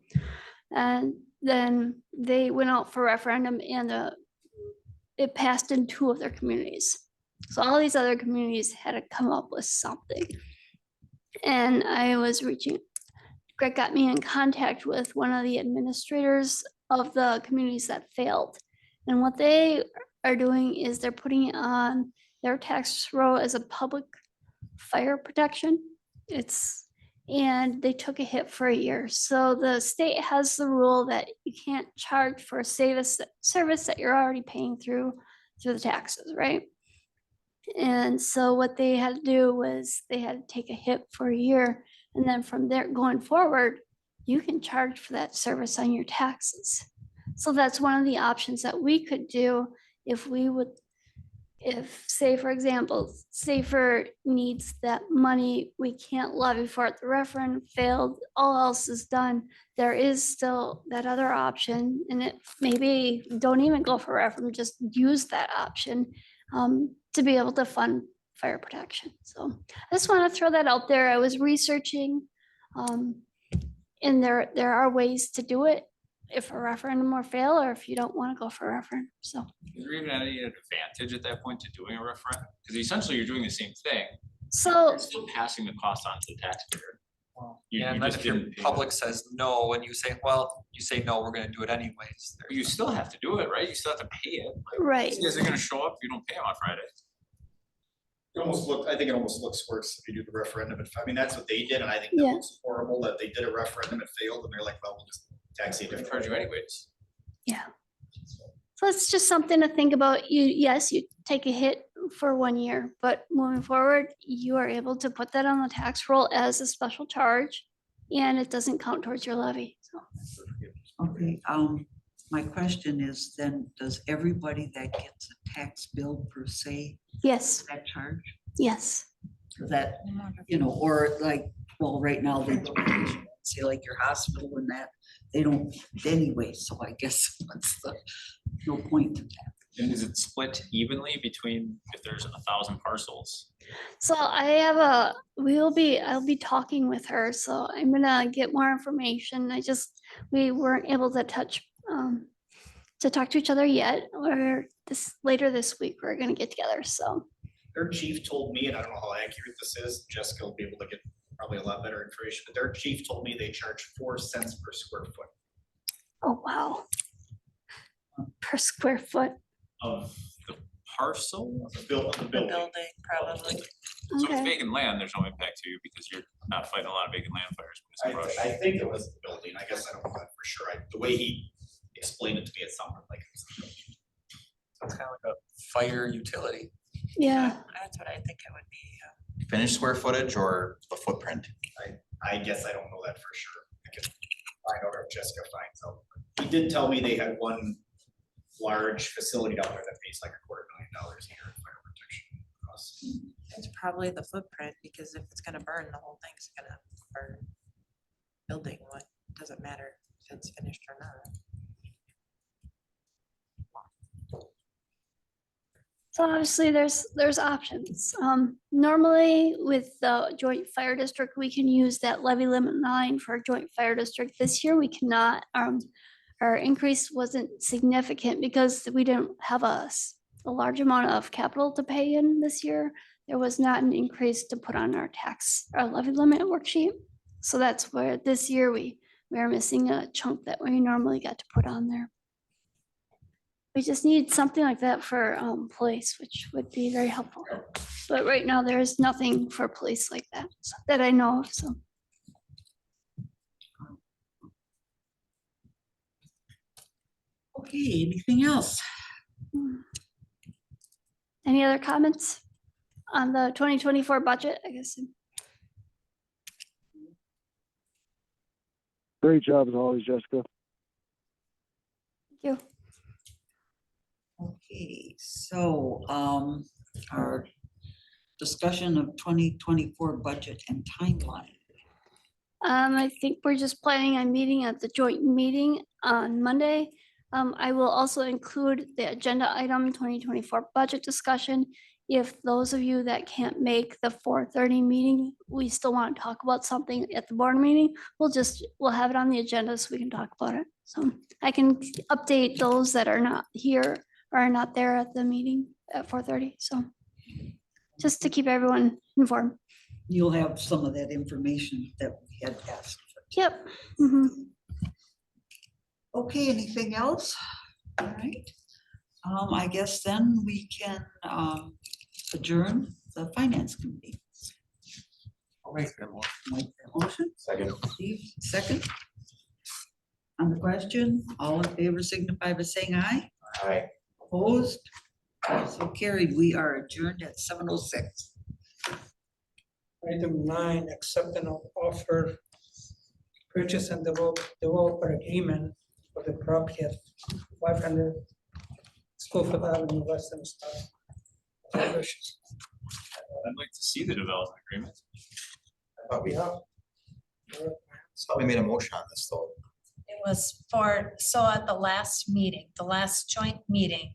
And then they went out for referendum and it passed in 2 of their communities. So all these other communities had to come up with something. And Greg got me in contact with one of the administrators of the communities that failed. And what they are doing is they're putting it on their tax roll as a public fire protection. And they took a hit for a year. So the state has the rule that you can't charge for a service that you're already paying through the taxes, right? And so what they had to do was they had to take a hit for a year. And then from there going forward, you can charge for that service on your taxes. So that's one of the options that we could do if say, for example, Safer needs that money, we can't levy for it, the referendum failed, all else is done. There is still that other option, and it maybe don't even go for referendum, just use that option to be able to fund fire protection. So I just want to throw that out there. I was researching, and there are ways to do it if a referendum will fail, or if you don't want to go for a referendum. So Is there even any advantage at that point to doing a referendum? Because essentially you're doing the same thing. So You're still passing the cost on to the taxpayer. You- Yeah, you and then just if your didn't pay public says no, and you say, well, you say no, we're gonna do it anyways. But you still have to do it, right? You still have to pay it. Like, right. these guys are gonna show up if you don't pay them on Friday. I think it almost looks worse if you do the referendum. I mean, that's what they did, and I think that Yeah. looks horrible that they did a referendum, it failed, and they're like, well, we'll just tax you They're gonna different. charge you anyways. Yeah. So it's just something to think about. Yes, you take a hit for 1 year, but moving forward, you are able to put that on the tax roll as a special charge, and it doesn't count towards your levy. So Okay, my question is then, does everybody that gets a tax bill per se, yes, that charge? yes. So that, or like, well, right now they don't, say like your hospital and that, they don't anyway, so I guess what's the, no point to that. And is it split evenly between, if there's 1,000 parcels? So I'll be talking with her, so I'm gonna get more information. We weren't able to talk to each other yet, or later this week, we're gonna get together, so. Their chief told me, and I don't know how accurate this is, Jessica will be able to get probably a lot better information, but their chief told me they charge 4 cents per square foot. Oh, wow. Per square foot, Of the parcel? The building. Building, probably. So it's okay. vacant land, there's no impact to you because you're not fighting a lot of vacant land fires. when it's a I rush. think it was the building. I guess I don't know that for sure. The way he explained it to me, it sounded like it was the building. So it's kind of like a fire utility. Yeah, That's what I think it would be. Finished square footage or the footprint? I guess I don't know that for sure. I can find out if Jessica finds out. He did tell me they had one large facility down there that pays like $250,000 a year in fire protection costs. It's probably the footprint, because if it's gonna burn, the whole thing's gonna burn. Building, what, doesn't matter if it's finished or not. so obviously there's options. Normally with the joint fire district, we can use that levy limit line for a joint fire district. This year we cannot. Our increase wasn't significant because we didn't have a large amount of capital to pay in this year. There was not an increase to put on our levy limit worksheet. So that's where this year we are missing a chunk that we normally got to put on there. We just need something like that for police, which would be very helpful. But right now, there is nothing for police like that that I know of, so. Okay, anything else? Any other comments on the 2024 budget, I guess? Great job as always, Jessica. Thank you. Okay, so, our discussion of 2024 budget and timeline. I think we're just planning on meeting at the joint meeting on Monday. I will also include the agenda item 2024 budget discussion. If those of you that can't make the 4:30 meeting, we still want to talk about something at the board meeting, we'll have it on the agenda so we can talk about it. So I can update those that are not here or are not there at the meeting at 4:30. So just to keep everyone informed. You'll have some of that information that we had asked. Yep. Mhm. Okay, anything else? All right. I guess then we can adjourn the finance committee. I'll make that one. Mike, that motion, Second. Steve, second. On the question, all in favor signify by saying aye. Aye. Opposed? So carried. We are adjourned at 7:06. Item 9, accept and offer purchase and developer agreement for the property at 500 Schofield Avenue, Weston. I'd like to see the development agreement. I thought we made a motion on this though. It was for, so at the last meeting, the last joint meeting,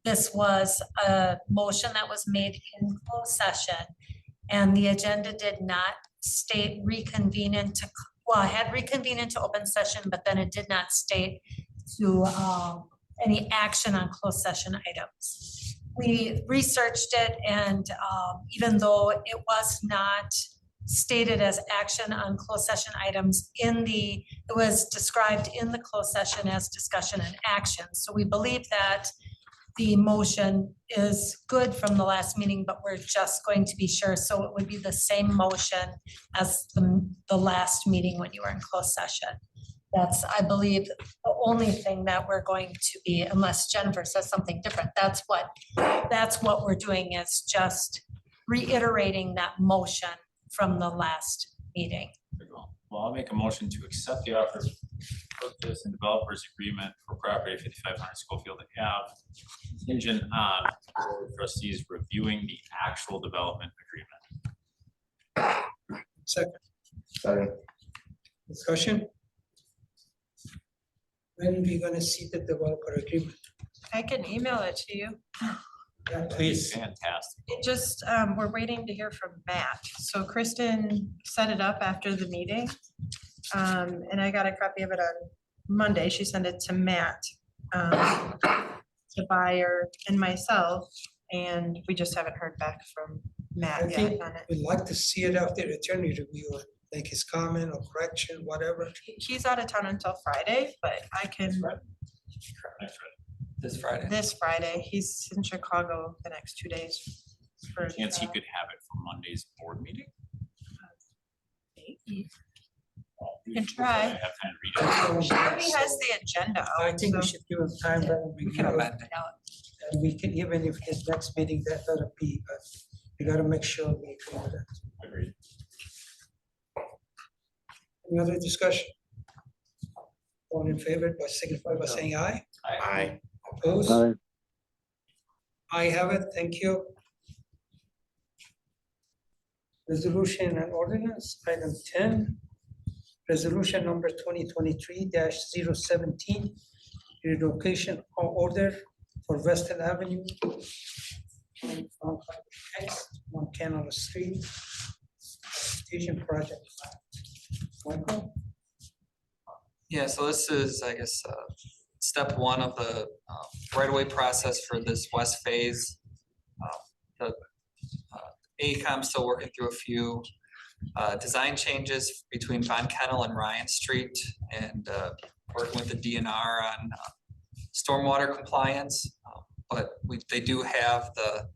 this was a motion that was made in closed session. And the agenda did not state reconvene into, well, it had reconvene into open session, but then it did not state to any action on closed session items. We researched it and even though it was not stated as action on closed session items it was described in the closed session as discussion and action. So we believe that the motion is good from the last meeting, but we're just going to be sure. So it would be the same motion as the last meeting when you were in closed session. That's, I believe, the only thing that we're going to be, unless Jennifer says something different, that's what we're doing, is just reiterating that motion from the last meeting. Well, I'll make a motion to accept the offer of purchase and developers agreement for property 5500 Schofield Ave, contingent on the Board of Trustees reviewing the actual development agreement. Second. Discussion? When are we gonna see the developer agreement? I can email it to you. Yeah, please. Fantastic. It just, we're waiting to hear from Matt. So Kristen set it up after the meeting. And I got a copy of it on Monday. She sent it to Matt, the buyer and myself, and we just haven't heard back from I Matt yet think on it. we'd like to see it after the attorney review it, like his comment or correction, whatever. He's out of town until Friday, but I can, Next Friday. this Friday, he's in Chicago the next 2 days. For, Chance he could have it for Monday's board meeting? You can try. I have time to read it. She already has the agenda I out, think we so should give him time, let him We can review it. amend it. And we can, even if his next meeting, that ought to be, but we gotta make sure we agree with that. Agreed. Any other discussion? All in favor, by signify by saying aye. Aye. Opposed? Aye. I have it, thank you. Resolution and ordinance, item 10. Resolution number 2023-017, relocation order for Weston Avenue. One Canal Street. Station project. Michael? Yeah, so this is, I guess, step one of the right-of-way process for this west phase. The AECOM's still working through a few design changes between Von Kennel and Ryan Street, and working with the DNR on stormwater compliance. But they do have the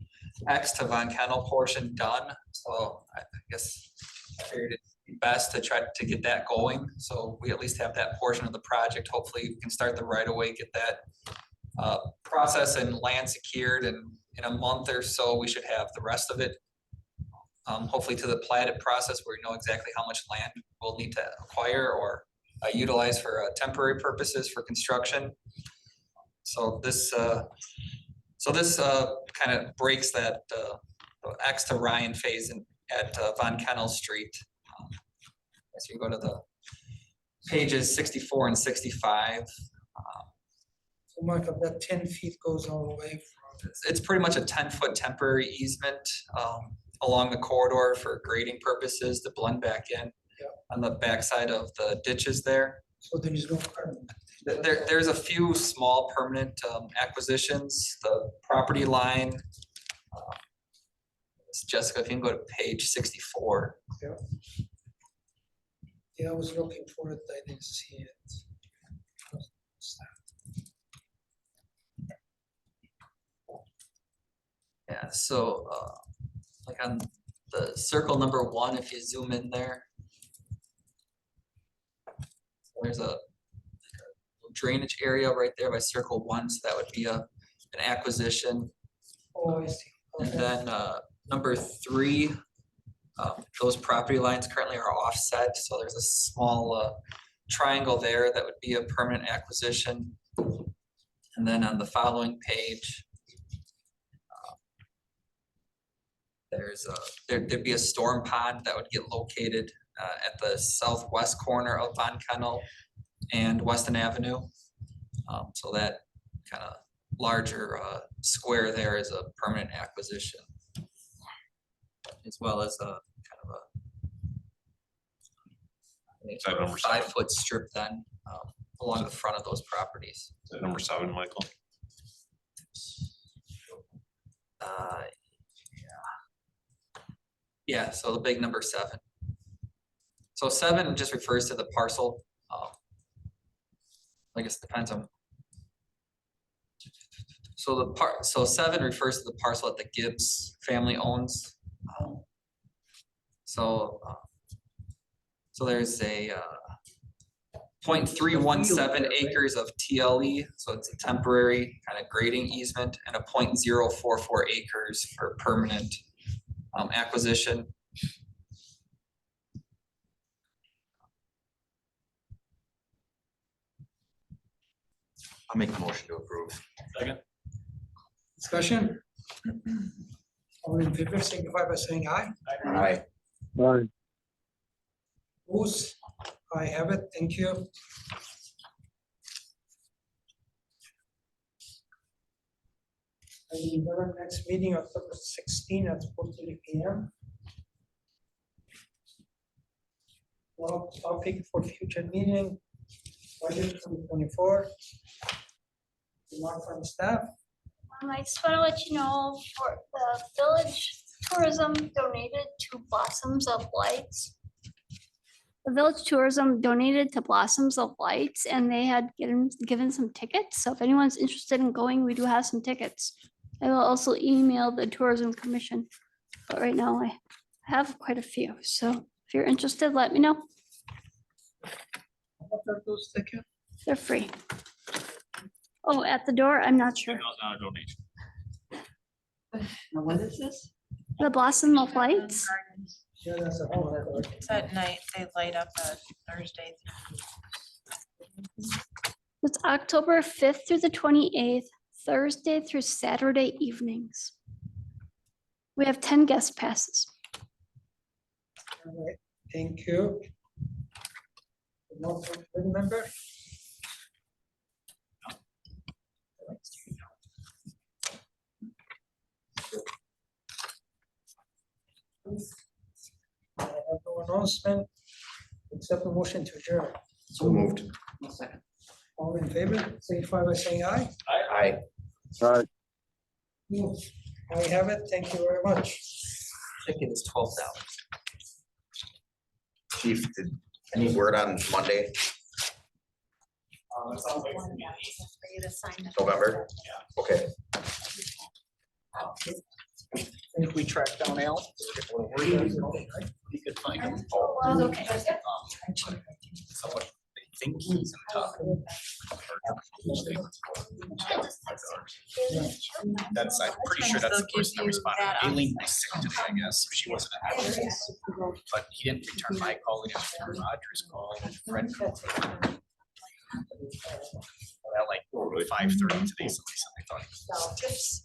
X to Von Kennel portion done, so I guess I figured it'd be best to try to get that going. So we at least have that portion of the project. Hopefully we can start the right of way, get that process and land secured and in a month or so, we should have the rest of it. Hopefully to the platted process where we know exactly how much land we'll need to acquire or utilize for temporary purposes for construction. So this kind of breaks that X to Ryan phase at Von Kennel Street. As you go to the pages 64 and 65. So Mark, of that 10 feet goes all the way from. It's pretty much a 10-foot temporary easement along the corridor for grading purposes to blend back in on the backside of the ditches there. So there is no permit. There's a few small permanent acquisitions, the property line. Jessica, if you can go to page 64. Yeah, I was looking for it, I didn't see it. Yeah, so like on the circle number 1, if you zoom in there. There's a drainage area right there by circle 1, so that would be an acquisition. Oh, I see. And Okay. then number 3, those property lines currently are offset, so there's a small triangle there that would be a permanent acquisition. And then on the following page, there'd be a storm pond that would get located at the southwest corner of Von Kennel and Weston Avenue. So that kind of larger square there is a permanent acquisition, as well as a kind of Is that number 7? 5-foot strip then along the front of those properties. Is that number 7, Michael? Yeah, so the big number 7. So 7 just refers to the parcel. I guess it depends on. So 7 refers to the parcel that the Gibbs family owns. So there's a 0.317 acres of TLE, so it's a temporary kind of grading easement, and a 0.044 acres for permanent acquisition. I'll make a motion to approve. Second. Discussion? All in favor, signify by saying aye. Aye. Aye. Opposed? I have it, thank you. And our next meeting, October 16 at 4:30 p.m. Well, topic for future meeting, budget 2024. Remark from staff. I just want to let you know for the village tourism donated to Blossoms of Lights. The village tourism donated to Blossoms of Lights and they had given some tickets. So if anyone's interested in going, we do have some tickets. I will also email the tourism commission. But right now I have quite a few. So if you're interested, let me know. What are those tickets? They're free. Oh, at the door? I'm not sure. Not a donation. Now, what is this? The Blossom of Lights. Yeah, that's a whole lot. It's at night, they light up Thursday. It's October 5th through the 28th, Thursday through Saturday evenings. We have 10 guest passes. All right, thank you. Remember? I have no announcement, except a motion to adjourn. So moved. All in favor, signify by saying aye. Aye. Aye. I have it, thank you very much. Ticket is $12. Chief, any word on Monday, For you to sign it. November? Okay. If we track down Al. You could find him. Okay. Someone they think he's in town. That's, I'm pretty sure that's the person that responded. Aileen was sick today, I guess, so she wasn't at it. But he didn't return my call, he didn't return Roger's call, Fred called. At like 5:30 today, somebody said they thought he was.